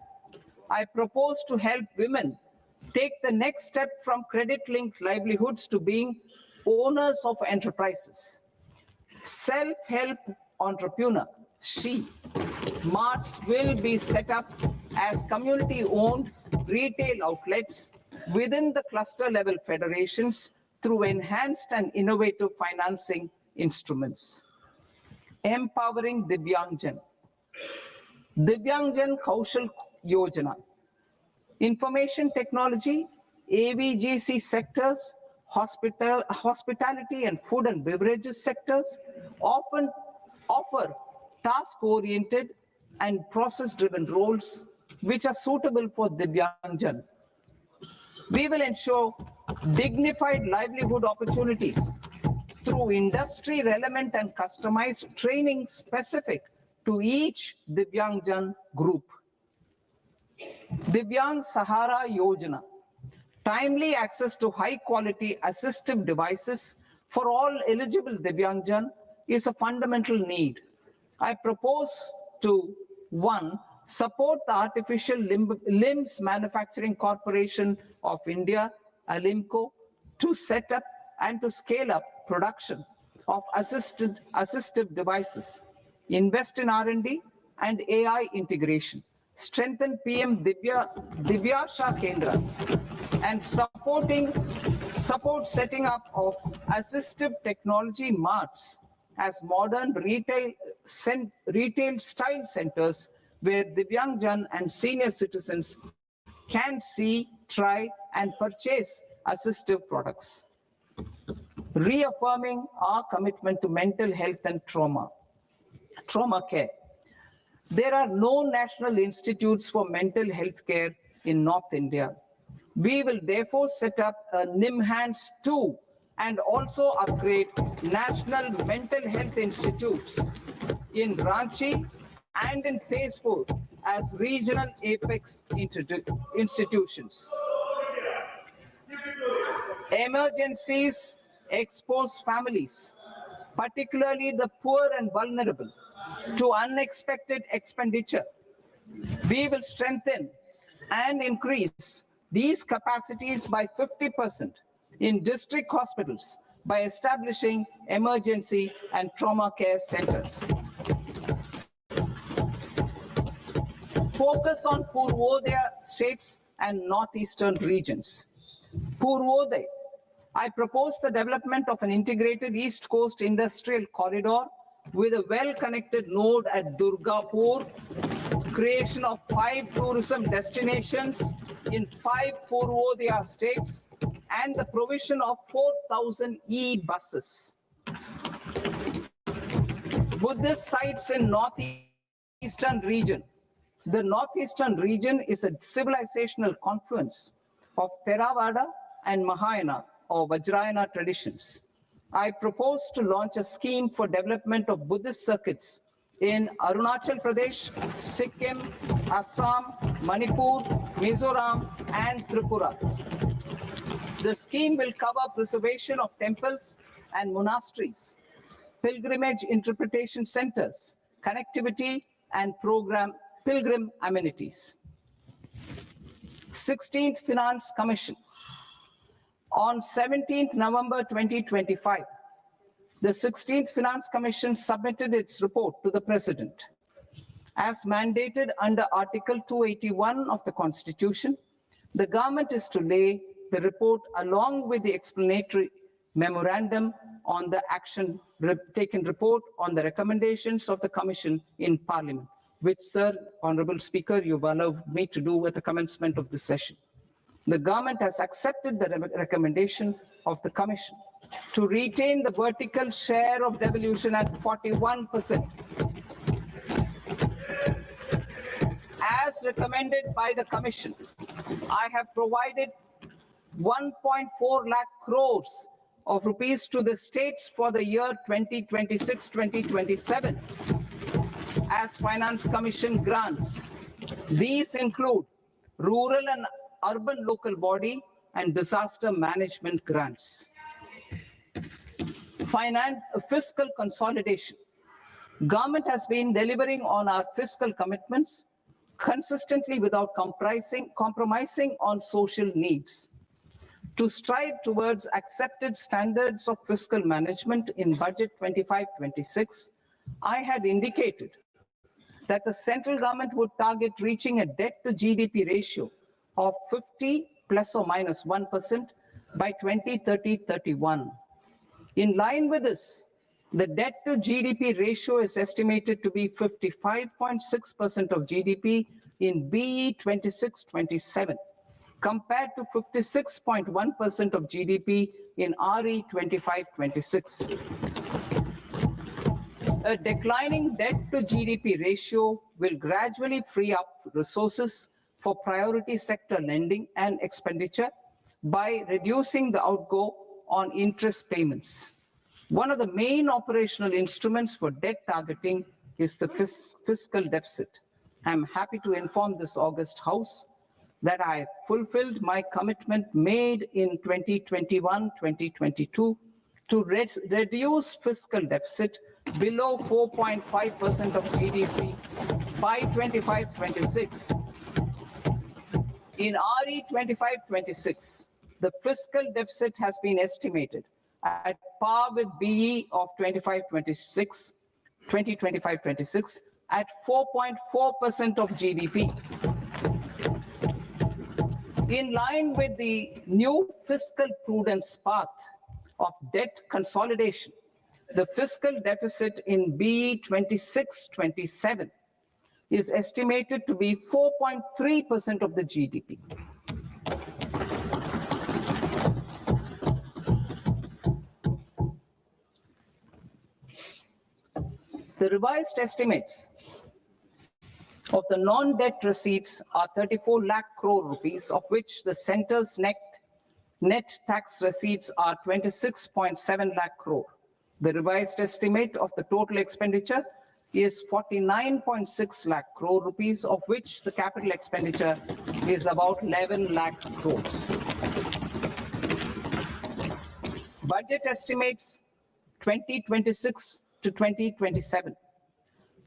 I propose to help women take the next step from credit-linked livelihoods to being owners of enterprises, self-help entrepreneur, she, marts will be set up as community-owned retail outlets within the cluster-level federations through enhanced and innovative financing instruments. Empowering Divyangjan. Divyangjan Kaushal Yojana. Information technology, AVGC sectors, hospitality and food and beverages sectors often offer task-oriented and process-driven roles which are suitable for Divyangjan. We will ensure dignified livelihood opportunities through industry-relevant and customized training specific to each Divyangjan group. Divyang Sahara Yojana. Timely access to high-quality assistive devices for all eligible Divyangjan is a fundamental need. I propose to, 1, support the Artificial Limbs Manufacturing Corporation of India, ALIMCO, to set up and to scale up production of assistive devices, invest in R&D and AI integration, strengthen PM Divyasha Kendras, and support setting up of assistive technology marts as modern retail style centers where Divyangjan and senior citizens can see, try, and purchase assistive products. Reaffirming our commitment to mental health and trauma care. There are no national institutes for mental health care in North India. We will therefore set up a NIMHANS 2 and also upgrade national mental health institutes in Ranchi and in Tezpur as regional apex institutions. Emergencies expose families, particularly the poor and vulnerable, to unexpected expenditure. We will strengthen and increase these capacities by 50% in district hospitals by establishing emergency and trauma care centers. Focus on Purvodaya states and northeastern regions. Purvodaya. I propose the development of an integrated East Coast industrial corridor with a well-connected node at Durgapur, creation of 5 tourism destinations in 5 Purvodaya states, and the provision of 4,000 e-buses. Buddhist sites in northeastern region. The northeastern region is a civilizational confluence of Theravada and Mahayana or Vajrayana traditions. I propose to launch a scheme for development of Buddhist circuits in Arunachal Pradesh, Sikkim, Assam, Manipur, Mizoram, and Tripura. The scheme will cover preservation of temples and monasteries, pilgrimage interpretation centers, connectivity, and pilgrim amenities. 16th Finance Commission. On 17th November 2025, the 16th Finance Commission submitted its report to the President. As mandated under Article 281 of the Constitution, the government is to lay the report along with the explanatory memorandum on the action taken report on the recommendations of the Commission in Parliament, which, Sir, Honorable Speaker, you've allowed me to do at the commencement of this session. The government has accepted the recommendation of the Commission to retain the vertical share of devolution at 41%. As recommended by the Commission, I have provided 1.4 lakh crores of rupees to the states for the year 2026-2027 as Finance Commission grants. These include rural and urban local body and disaster management grants. Fiscal consolidation. Government has been delivering on our fiscal commitments consistently without compromising on social needs. To strive towards accepted standards of fiscal management in Budget 25-26, I had indicated that the central government would target reaching a debt to GDP ratio of 50 plus or minus 1% by 2030-31. In line with this, the debt to GDP ratio is estimated to be 55.6% of GDP in BE 26-27, compared to 56.1% of GDP in RE 25-26. A declining debt to GDP ratio will gradually free up resources for priority sector lending and expenditure by reducing the outgo on interest payments. One of the main operational instruments for debt targeting is the fiscal deficit. I'm happy to inform this August House that I fulfilled my commitment made in 2021-2022 to reduce fiscal deficit below 4.5% of GDP by 25-26. In RE 25-26, the fiscal deficit has been estimated at par with BE of 2025-26 at 4.4% of GDP. In line with the new fiscal prudence path of debt consolidation, the fiscal deficit in BE 26-27 is estimated to be 4.3% of the GDP. The revised estimates of the non-debt receipts are 34 lakh crore rupees, of which the centre's net tax receipts are 26.7 lakh crore. The revised estimate of the total expenditure is 49.6 lakh crore rupees, of which the capital expenditure is about 11 lakh crores. Budget estimates 2026 to 2027.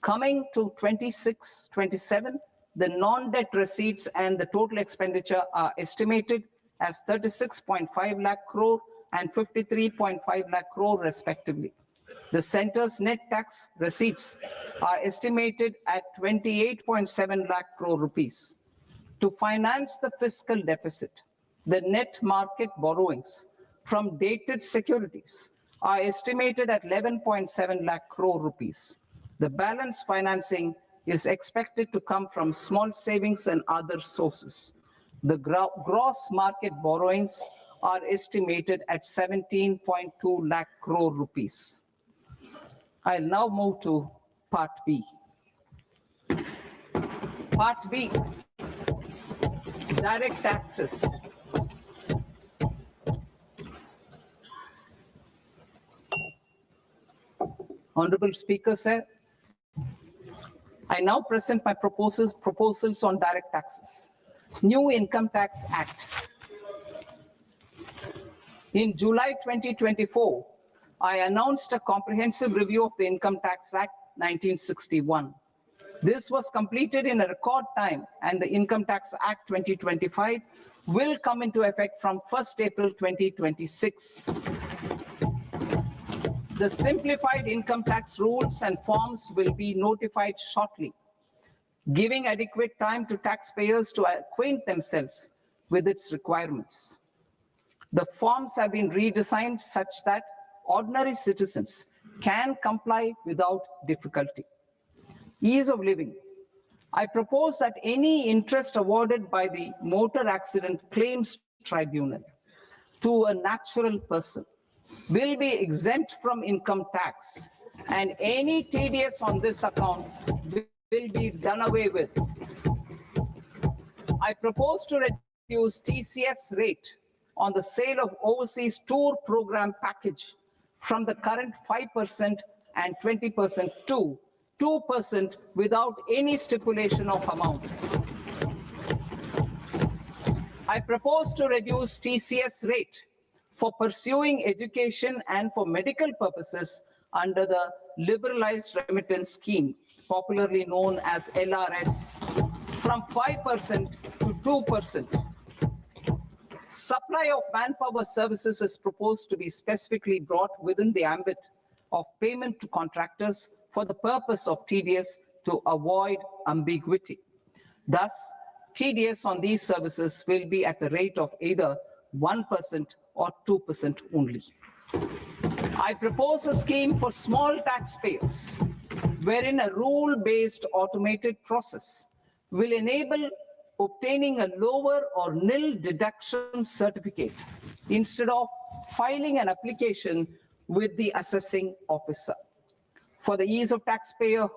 Coming to 26-27, the non-debt receipts and the total expenditure are estimated as 36.5 lakh crore and 53.5 lakh crore respectively. The centre's net tax receipts are estimated at 28.7 lakh crore rupees. To finance the fiscal deficit, the net market borrowings from dated securities are estimated at 11.7 lakh crore rupees. The balance financing is expected to come from small savings and other sources. The gross market borrowings are estimated at 17.2 lakh crore rupees. I'll now move to Part B. Part B, direct taxes. Honorable Speaker, sir, I now present my proposals on direct taxes. New Income Tax Act. In July 2024, I announced a comprehensive review of the Income Tax Act 1961. This was completed in a record time, and the Income Tax Act 2025 will come into effect from 1st April 2026. The simplified income tax rules and forms will be notified shortly, giving adequate time to taxpayers to acquaint themselves with its requirements. The forms have been redesigned such that ordinary citizens can comply without difficulty. Ease of living. I propose that any interest awarded by the Motor Accident Claims Tribunal to a natural person will be exempt from income tax, and any TDS on this account will be done away with. I propose to reduce TCS rate on the sale of overseas tour program package from the current 5% and 20% to 2% without any stipulation of amount. I propose to reduce TCS rate for pursuing education and for medical purposes under the Liberalized Remittance Scheme, popularly known as LRS, from 5% to 2%. Supply of manpower services is proposed to be specifically brought within the ambit of payment to contractors for the purpose of TDS to avoid ambiguity. Thus, TDS on these services will be at the rate of either 1% or 2% only. I propose a scheme for small taxpayers, wherein a rule-based automated process will enable obtaining a lower or nil deduction certificate instead of filing an application with the assessing officer. For the ease of taxpayer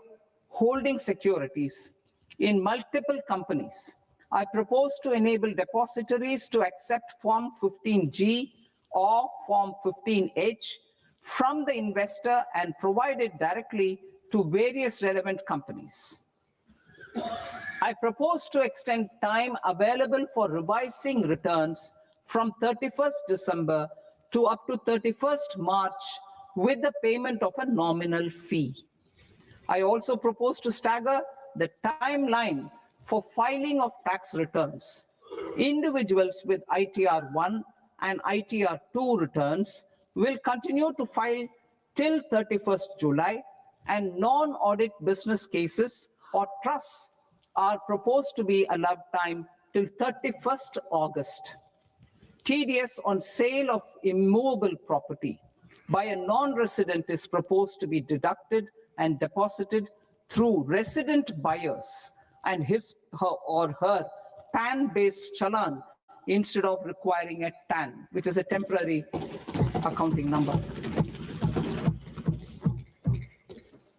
holding securities in multiple companies, I propose to enable depositories to accept Form 15G or Form 15H from the investor and provide it directly to various relevant companies. I propose to extend time available for revising returns from 31st December to up to 31st March with the payment of a nominal fee. I also propose to stagger the timeline for filing of tax returns. Individuals with ITR 1 and ITR 2 returns will continue to file till 31st July, and non-audit business cases or trusts are proposed to be allowed time till 31st August. TDS on sale of immovable property by a non-resident is proposed to be deducted and deposited through resident buyers and his or her PAN-based challan instead of requiring a TAN, which is a temporary accounting number.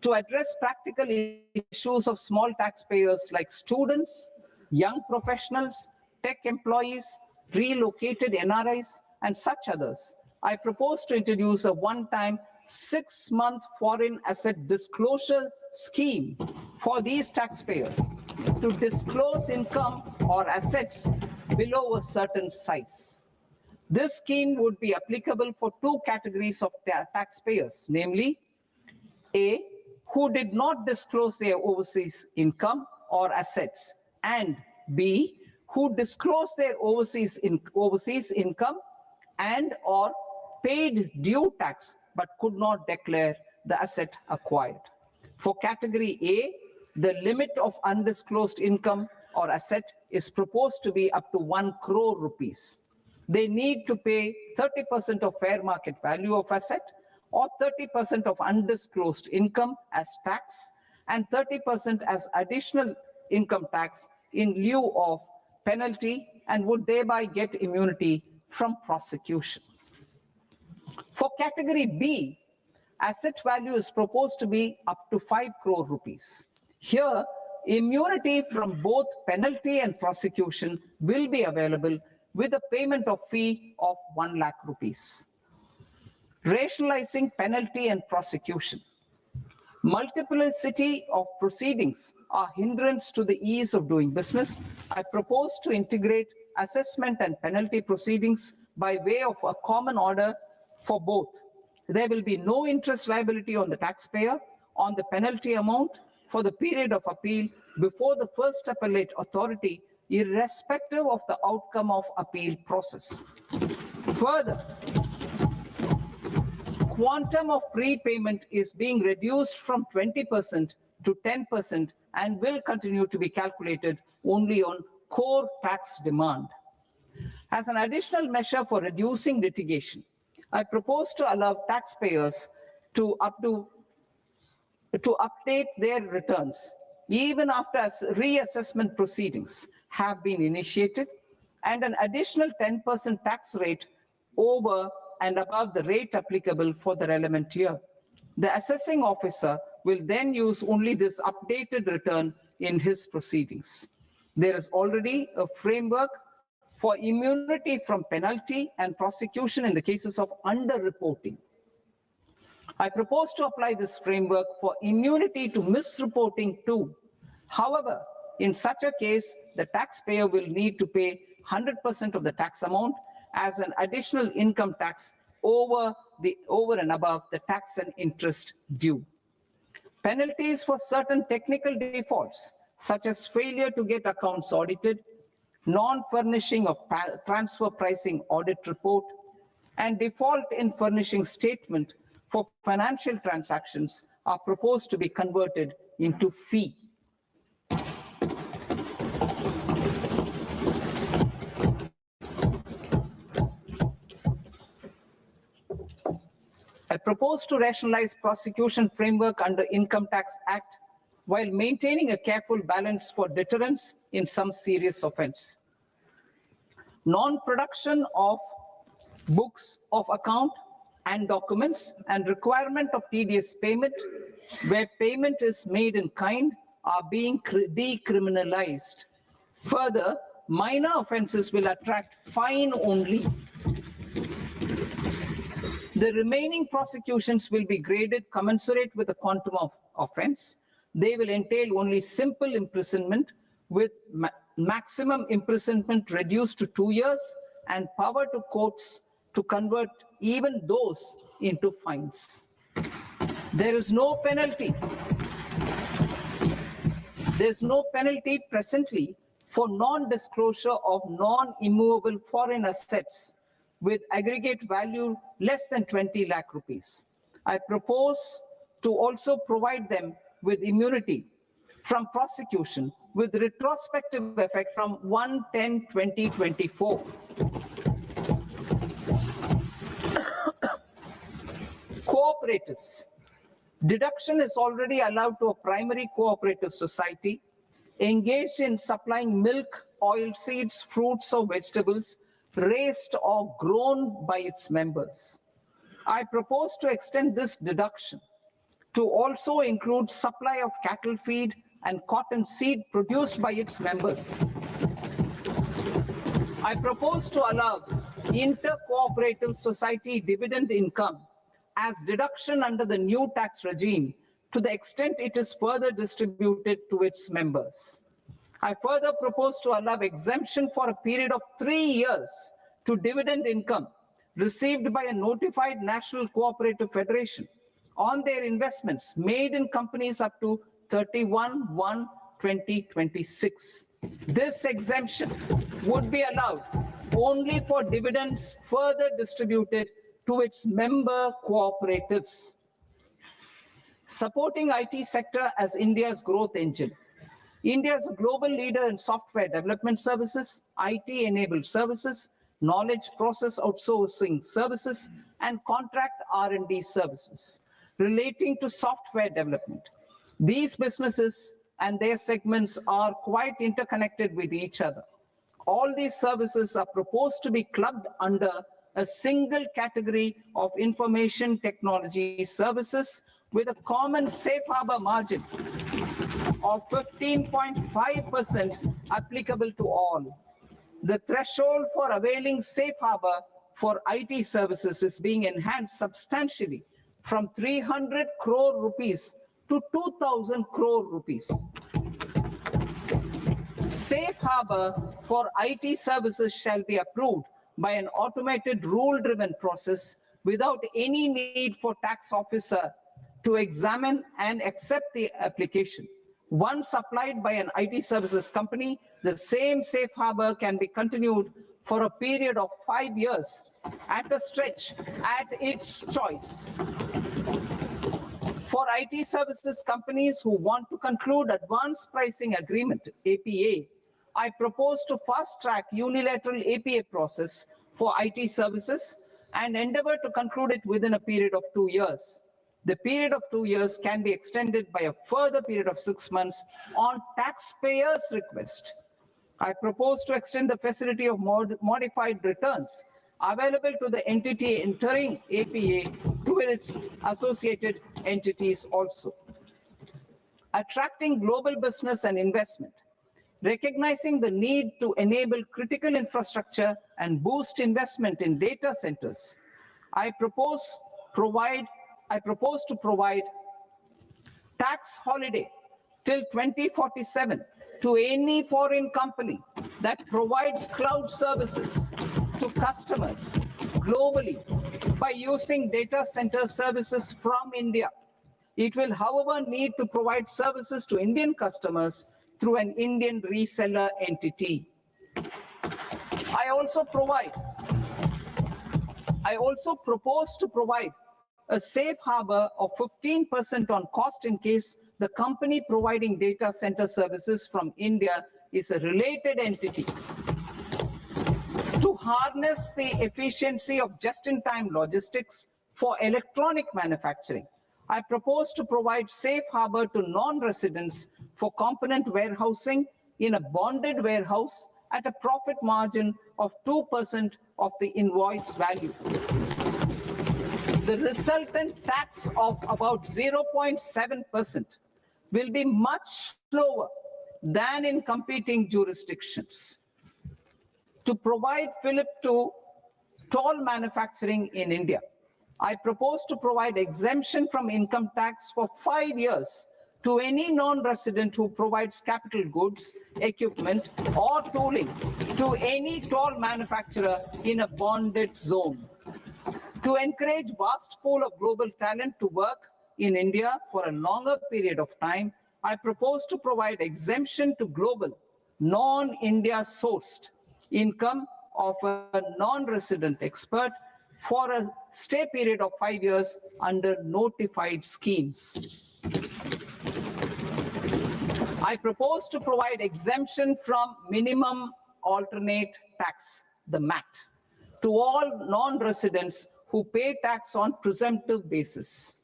To address practical issues of small taxpayers like students, young professionals, tech employees, relocated NRIs, and such others, I propose to introduce a one-time 6-month foreign asset disclosure scheme for these taxpayers to disclose income or assets below a certain size. This scheme would be applicable for two categories of taxpayers, namely A, who did not disclose their overseas income or assets, and B, who disclosed their overseas income and or paid due tax but could not declare the asset acquired. For category A, the limit of undisclosed income or asset is proposed to be up to 1 crore rupees. They need to pay 30% of fair market value of asset or 30% of undisclosed income as tax and 30% as additional income tax in lieu of penalty, and would thereby get immunity from prosecution. For category B, asset value is proposed to be up to 5 crore rupees. Here, immunity from both penalty and prosecution will be available with a payment of fee of 1 lakh rupees. Rationalizing penalty and prosecution. Multiplicity of proceedings are hindrance to the ease of doing business. I propose to integrate assessment and penalty proceedings by way of a common order for both. There will be no interest liability on the taxpayer on the penalty amount for the period of appeal before the first appellate authority, irrespective of the outcome of appeal process. Further, quantum of prepayment is being reduced from 20% to 10% and will continue to be calculated only on core tax demand. As an additional measure for reducing litigation, I propose to allow taxpayers to update their returns even after reassessment proceedings have been initiated, and an additional 10% tax rate over and above the rate applicable for the relevant year. The assessing officer will then use only this updated return in his proceedings. There is already a framework for immunity from penalty and prosecution in the cases of underreporting. I propose to apply this framework for immunity to misreporting too. However, in such a case, the taxpayer will need to pay 100% of the tax amount as an additional income tax over and above the tax and interest due. Penalties for certain technical defaults, such as failure to get accounts audited, non-furnishing of transfer pricing audit report, and default in furnishing statement for financial transactions are proposed to be converted into fee. I propose to rationalize prosecution framework under Income Tax Act while maintaining a careful balance for deterrence in some serious offense. Non-production of books of account and documents and requirement of TDS payment where payment is made in kind are being decriminalized. Further, minor offenses will attract fine only. The remaining prosecutions will be graded commensurate with the quantum of offense. They will entail only simple imprisonment with maximum imprisonment reduced to 2 years and power to courts to convert even those into fines. There is no penalty. There's no penalty presently for non-disclosure of non-immovable foreign assets with aggregate value less than 20 lakh rupees. I propose to also provide them with immunity from prosecution with retrospective effect from 1/10/2024. Cooperatives. Deduction is already allowed to a primary cooperative society engaged in supplying milk, oilseeds, fruits or vegetables raised or grown by its members. I propose to extend this deduction to also include supply of cattle feed and cotton seed produced by its members. I propose to allow inter-cooperative society dividend income as deduction under the new tax regime to the extent it is further distributed to its members. I further propose to allow exemption for a period of 3 years to dividend income received by a notified national cooperative federation on their investments made in companies up to 31/1/2026. This exemption would be allowed only for dividends further distributed to its member cooperatives. Supporting IT sector as India's growth engine. India is a global leader in software development services, IT-enabled services, knowledge process outsourcing services, and contract R&D services relating to software development. These businesses and their segments are quite interconnected with each other. All these services are proposed to be clubbed under a single category of information technology services with a common safe harbor margin of 15.5% applicable to all. The threshold for availing safe harbor for IT services is being enhanced substantially from 300 crore rupees to 2,000 crore rupees. Safe harbor for IT services shall be approved by an automated rule-driven process without any need for tax officer to examine and accept the application. Once applied by an IT services company, the same safe harbor can be continued for a period of 5 years at a stretch at its choice. For IT services companies who want to conclude advanced pricing agreement, APA, I propose to fast-track unilateral APA process for IT services and endeavor to conclude it within a period of 2 years. The period of 2 years can be extended by a further period of 6 months on taxpayers' request. I propose to extend the facility of modified returns available to the entity entering APA to its associated entities also. Attracting global business and investment. Recognizing the need to enable critical infrastructure and boost investment in data centers, I propose to provide tax holiday till 2047 to any foreign company that provides cloud services to customers globally by using data center services from India. It will, however, need to provide services to Indian customers through an Indian reseller entity. I also propose to provide a safe harbor of 15% on cost in case the company providing data center services from India is a related entity. To harness the efficiency of just-in-time logistics for electronic manufacturing, I propose to provide safe harbor to non-residents for component warehousing in a bonded warehouse at a profit margin of 2% of the invoice value. The resultant tax of about 0.7% will be much lower than in competing jurisdictions. To provide fillip to toll manufacturing in India, I propose to provide exemption from income tax for 5 years to any non-resident who provides capital goods, equipment, or tooling to any toll manufacturer in a bonded zone. To encourage vast pool of global talent to work in India for a longer period of time, I propose to provide exemption to global, non-India sourced income of a non-resident expert for a stay period of 5 years under notified schemes. I propose to provide exemption from minimum alternate tax, the MAT, to all non-residents who pay tax on presumptive basis.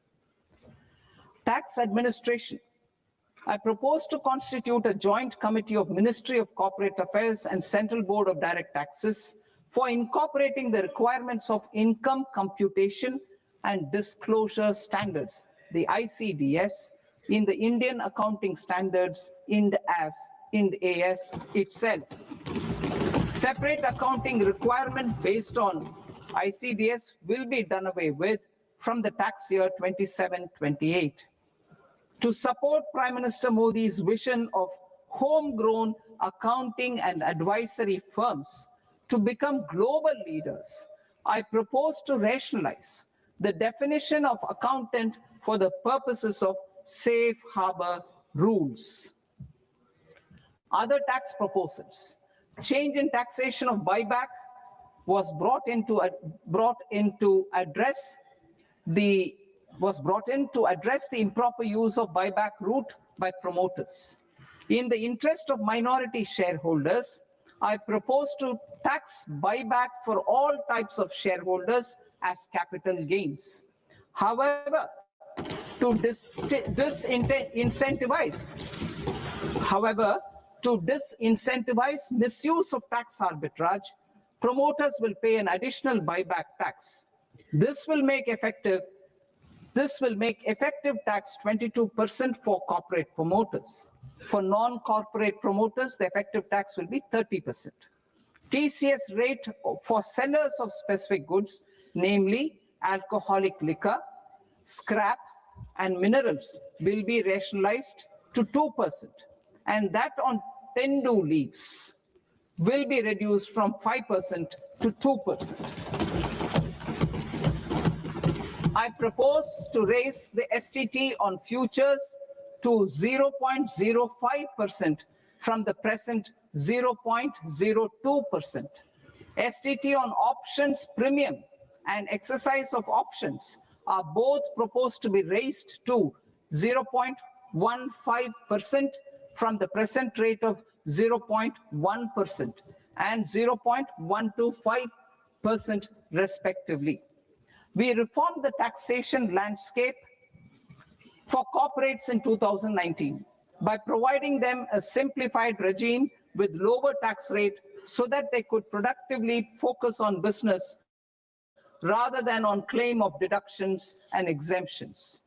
Tax administration. I propose to constitute a joint committee of Ministry of Corporate Affairs and Central Board of Direct Taxes for incorporating the requirements of income computation and disclosure standards, the ICDS, in the Indian Accounting Standards, Ind AS itself. Separate accounting requirement based on ICDS will be done away with from the tax year 27-28. To support Prime Minister Modi's vision of homegrown accounting and advisory firms to become global leaders, I propose to rationalize the definition of accountant for the purposes of safe harbor rules. Other tax proposals. Change in taxation of buyback was brought in to address the improper use of buyback route by promoters. In the interest of minority shareholders, I propose to tax buyback for all types of shareholders as capital gains. However, to disincentivize misuse of tax arbitrage, promoters will pay an additional buyback tax. This will make effective tax 22% for corporate promoters. For non-corporate promoters, the effective tax will be 30%. TCS rate for sellers of specific goods, namely alcoholic liquor, scrap, and minerals, will be rationalized to 2%, and that on tendu leaves will be reduced from 5% to 2%. I propose to raise the STT on futures to 0.05% from the present 0.02%. STT on options premium and exercise of options are both proposed to be raised to 0.15% from the present rate of 0.1% and 0.125% respectively. We reformed the taxation landscape for corporates in 2019 by providing them a simplified regime with lower tax rate so that they could productively focus on business rather than on claim of deductions and exemptions.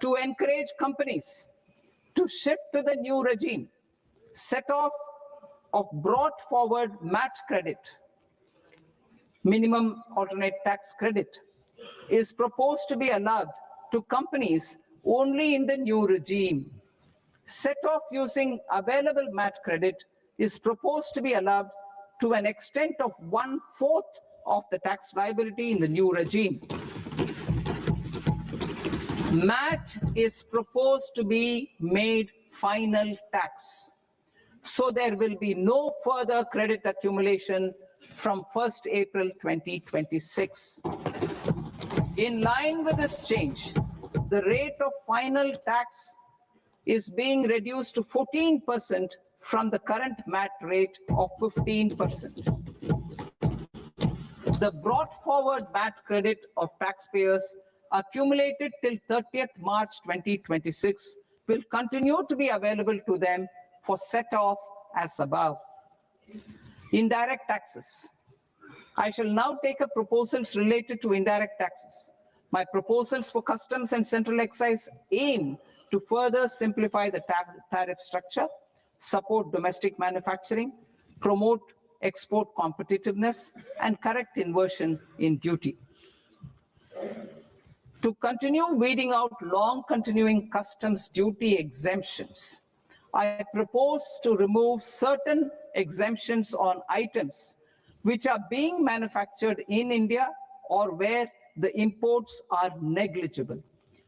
To encourage companies to shift to the new regime, set off of brought forward MAT credit, minimum alternate tax credit, is proposed to be allowed to companies only in the new regime. Set off using available MAT credit is proposed to be allowed to an extent of 1/4 of the tax liability in the new regime. MAT is proposed to be made final tax, so there will be no further credit accumulation from 1st April 2026. In line with this change, the rate of final tax is being reduced to 14% from the current MAT rate of 15%. The brought forward MAT credit of taxpayers accumulated till 30th March 2026 will continue to be available to them for set off as above. Indirect taxes. I shall now take up proposals related to indirect taxes. My proposals for customs and central excise aim to further simplify the tariff structure, support domestic manufacturing, promote export competitiveness, and correct inversion in duty. To continue weeding out long continuing customs duty exemptions, I propose to remove certain exemptions on items which are being manufactured in India or where the imports are negligible.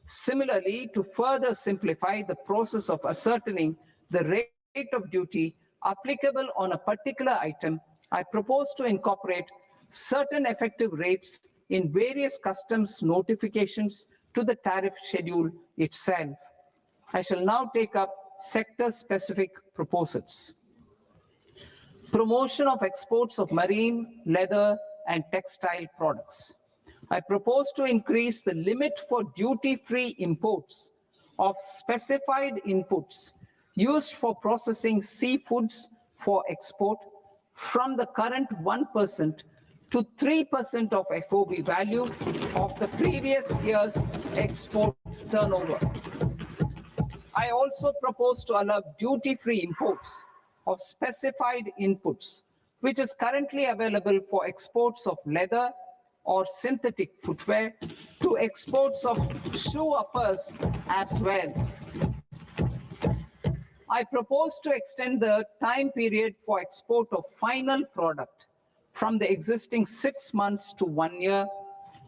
Similarly, to further simplify the process of ascertaining the rate of duty applicable on a particular item, I propose to incorporate certain effective rates in various customs notifications to the tariff schedule itself. I shall now take up sector-specific proposals. Promotion of exports of marine, leather, and textile products. I propose to increase the limit for duty-free imports of specified inputs used for processing seafoods for export from the current 1% to 3% of FOB value of the previous year's export turnover. I also propose to allow duty-free imports of specified inputs, which is currently available for exports of leather or synthetic footwear, to exports of shoe uppers as well. I propose to extend the time period for export of final product from the existing 6 months to 1 year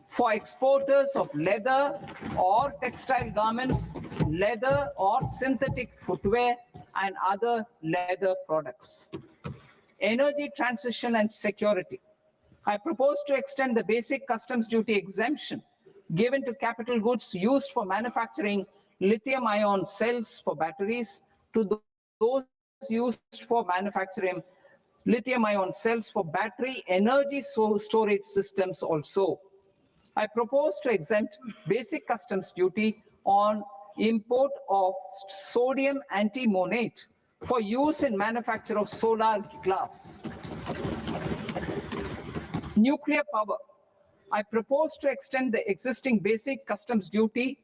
for exporters of leather or textile garments, leather or synthetic footwear, and other leather products. Energy transition and security. I propose to extend the basic customs duty exemption given to capital goods used for manufacturing lithium-ion cells for batteries to those used for manufacturing lithium-ion cells for battery energy storage systems also. I propose to exempt basic customs duty on import of sodium antimonate for use in manufacture of solar glass. Nuclear power. I propose to extend the existing basic customs duty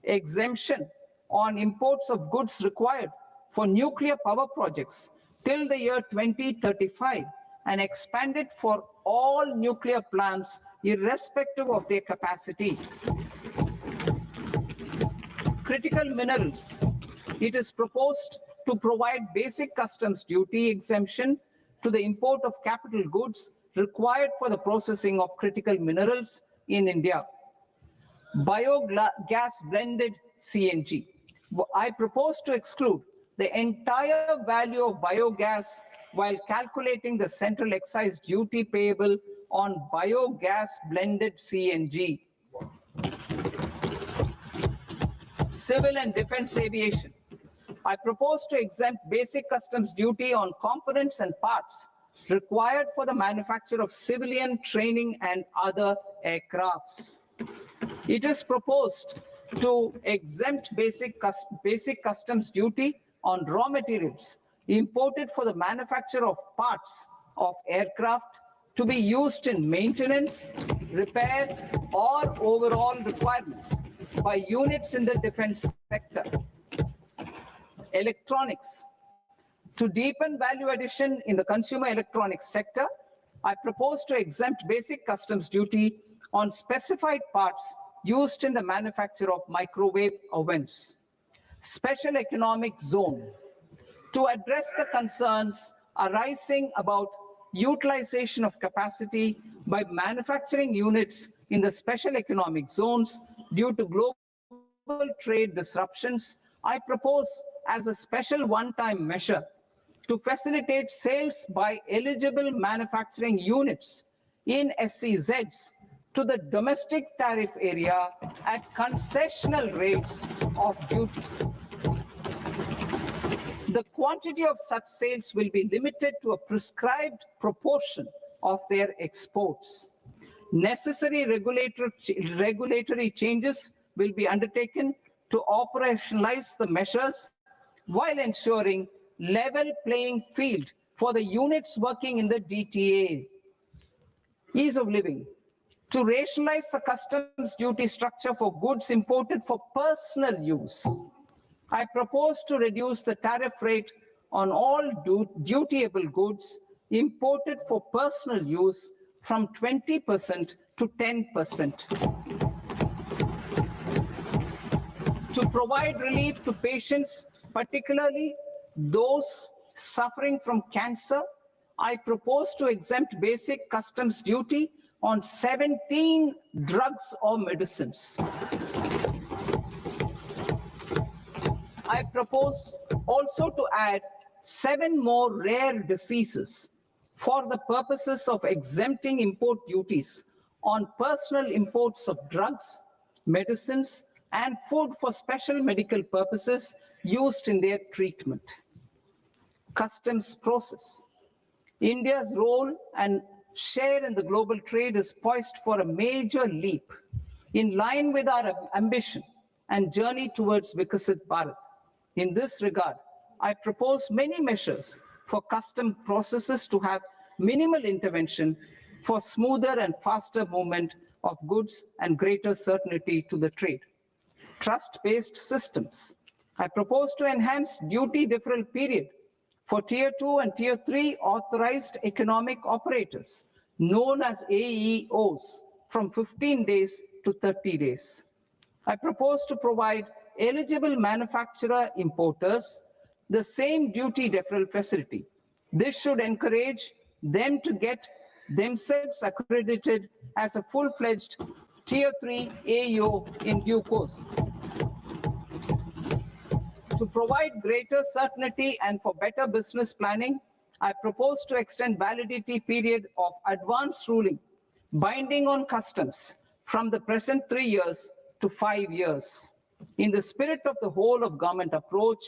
exemption on imports of goods required for nuclear power projects till the year 2035 and expand it for all nuclear plants irrespective of their capacity. Critical minerals. It is proposed to provide basic customs duty exemption to the import of capital goods required for the processing of critical minerals in India. Biogas blended CNG. I propose to exclude the entire value of biogas while calculating the central excise duty payable on biogas blended CNG. Civil and defense aviation. I propose to exempt basic customs duty on components and parts required for the manufacture of civilian training and other aircrafts. It is proposed to exempt basic customs duty on raw materials imported for the manufacture of parts of aircraft to be used in maintenance, repair, or overall requirements by units in the defense sector. Electronics. To deepen value addition in the consumer electronics sector, I propose to exempt basic customs duty on specified parts used in the manufacture of microwave ovens. Special economic zone. To address the concerns arising about utilization of capacity by manufacturing units in the special economic zones due to global trade disruptions, I propose as a special one-time measure to facilitate sales by eligible manufacturing units in SEZs to the domestic tariff area at concessional rates of duty. The quantity of such sales will be limited to a prescribed proportion of their exports. Necessary regulatory changes will be undertaken to operationalize the measures while ensuring level playing field for the units working in the DTA. Ease of living. To rationalize the customs duty structure for goods imported for personal use, I propose to reduce the tariff rate on all dutiable goods imported for personal use from 20% to 10%. To provide relief to patients, particularly those suffering from cancer, I propose to exempt basic customs duty on 17 drugs or medicines. I propose also to add 7 more rare diseases for the purposes of exempting import duties on personal imports of drugs, medicines, and food for special medical purposes used in their treatment. Customs process. India's role and share in the global trade is poised for a major leap in line with our ambition and journey towards Vikasit Bharat. In this regard, I propose many measures for custom processes to have minimal intervention for smoother and faster movement of goods and greater certainty to the trade. Trust-based systems. I propose to enhance duty deferral period for Tier 2 and Tier 3 authorized economic operators, known as AEOs, from 15 days to 30 days. I propose to provide eligible manufacturer importers the same duty deferral facility. This should encourage them to get themselves accredited as a full-fledged Tier 3 AEO in due course. To provide greater certainty and for better business planning, I propose to extend validity period of advance ruling binding on customs from the present 3 years to 5 years. In the spirit of the whole of government approach,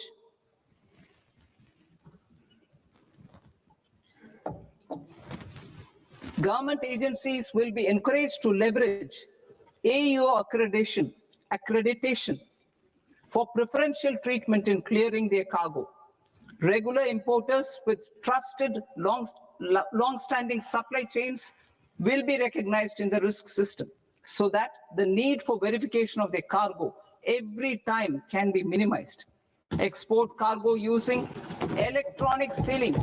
government agencies will be encouraged to leverage AEO accreditation for preferential treatment in clearing their cargo. Regular importers with trusted long-standing supply chains will be recognized in the risk system so that the need for verification of their cargo every time can be minimized. Export cargo using electronic sealing.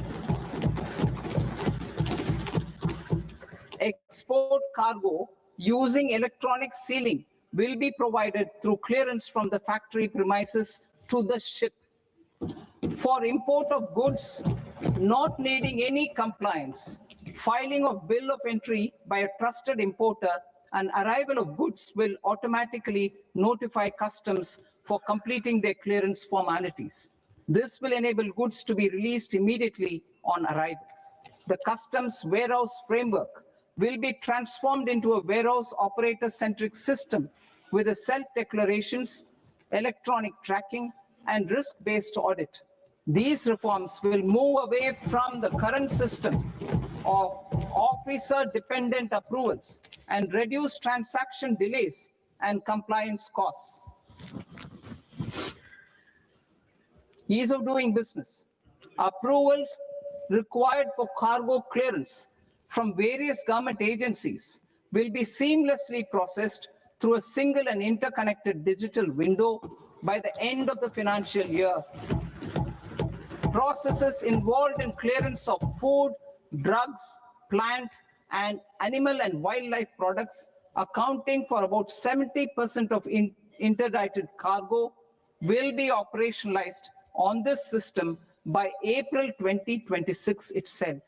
Export cargo using electronic sealing will be provided through clearance from the factory premises to the ship. For import of goods not needing any compliance, filing of bill of entry by a trusted importer and arrival of goods will automatically notify customs for completing their clearance formalities. This will enable goods to be released immediately on arrival. The customs warehouse framework will be transformed into a warehouse operator-centric system with a self-declarations, electronic tracking, and risk-based audit. These reforms will move away from the current system of officer-dependent approvals and reduce transaction delays and compliance costs. Ease of doing business. Approvals required for cargo clearance from various government agencies will be seamlessly processed through a single and interconnected digital window by the end of the financial year. Processes involved in clearance of food, drugs, plant, and animal and wildlife products, accounting for about 70% of interdicted cargo, will be operationalized on this system by April 2026 itself.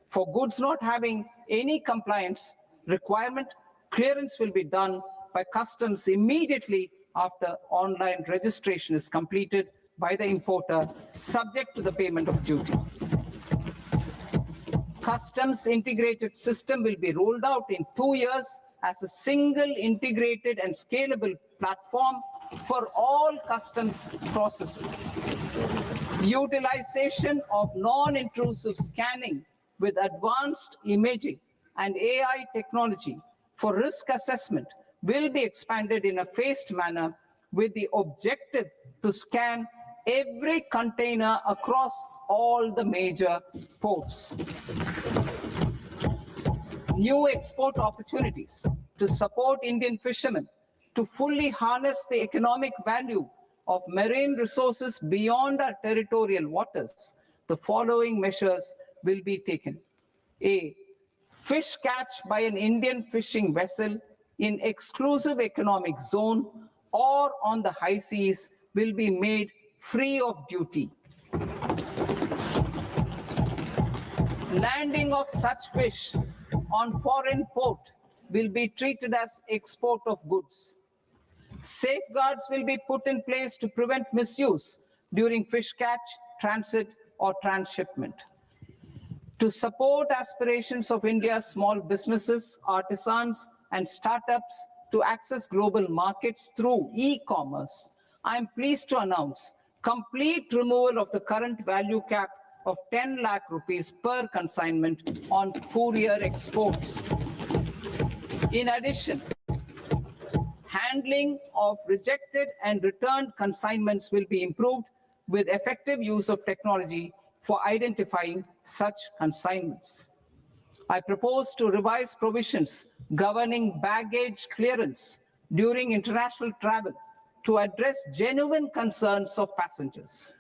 For goods not having any compliance requirement, clearance will be done by customs immediately after online registration is completed by the importer, subject to the payment of duty. customs integrated system will be rolled out in 2 years as a single integrated and scalable platform for all customs processes. Utilization of non-intrusive scanning with advanced imaging and AI technology for risk assessment will be expanded in a phased manner with the objective to scan every container across all the major ports. New export opportunities to support Indian fishermen to fully harness the economic value of marine resources beyond our territorial waters. The following measures will be taken. A. Fish catch by an Indian fishing vessel in exclusive economic zone or on the high seas will be made free of duty. Landing of such fish on foreign port will be treated as export of goods. Safeguards will be put in place to prevent misuse during fish catch, transit, or transshipment. To support aspirations of India's small businesses, artisans, and startups to access global markets through e-commerce, I am pleased to announce complete removal of the current value cap of 10 lakh rupees per consignment on courier exports. In addition, handling of rejected and returned consignments will be improved with effective use of technology for identifying such consignments. I propose to revise provisions governing baggage clearance during international travel to address genuine concerns of passengers.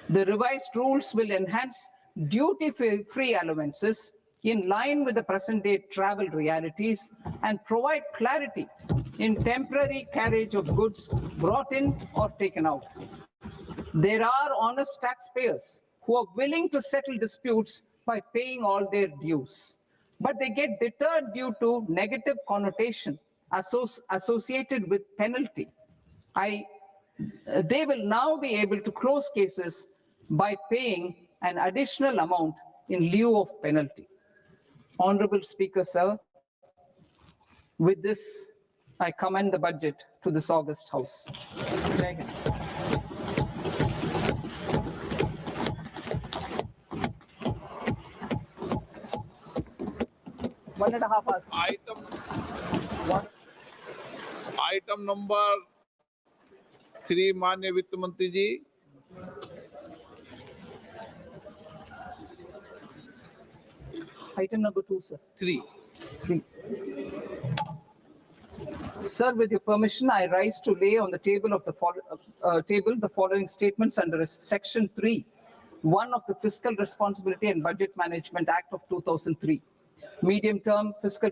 The revised rules will enhance duty-free allowances in line with the present-day travel realities and provide clarity in temporary carriage of goods brought in or taken out. There are honest taxpayers who are willing to settle disputes by paying all their dues, but they get deterred due to negative connotation associated with penalty. They will now be able to close cases by paying an additional amount in lieu of penalty. Honorable Speaker, sir, with this, I commend the budget to this august House. Jai Hind. One and a half hours. Item number 3, माननीय वित्त मंत्री जी. Item number 2, sir. 3. Sir, with your permission, I rise to lay on the table of the following statements under Section 3(1) of the Fiscal Responsibility and Budget Management Act of 2003. Medium-term fiscal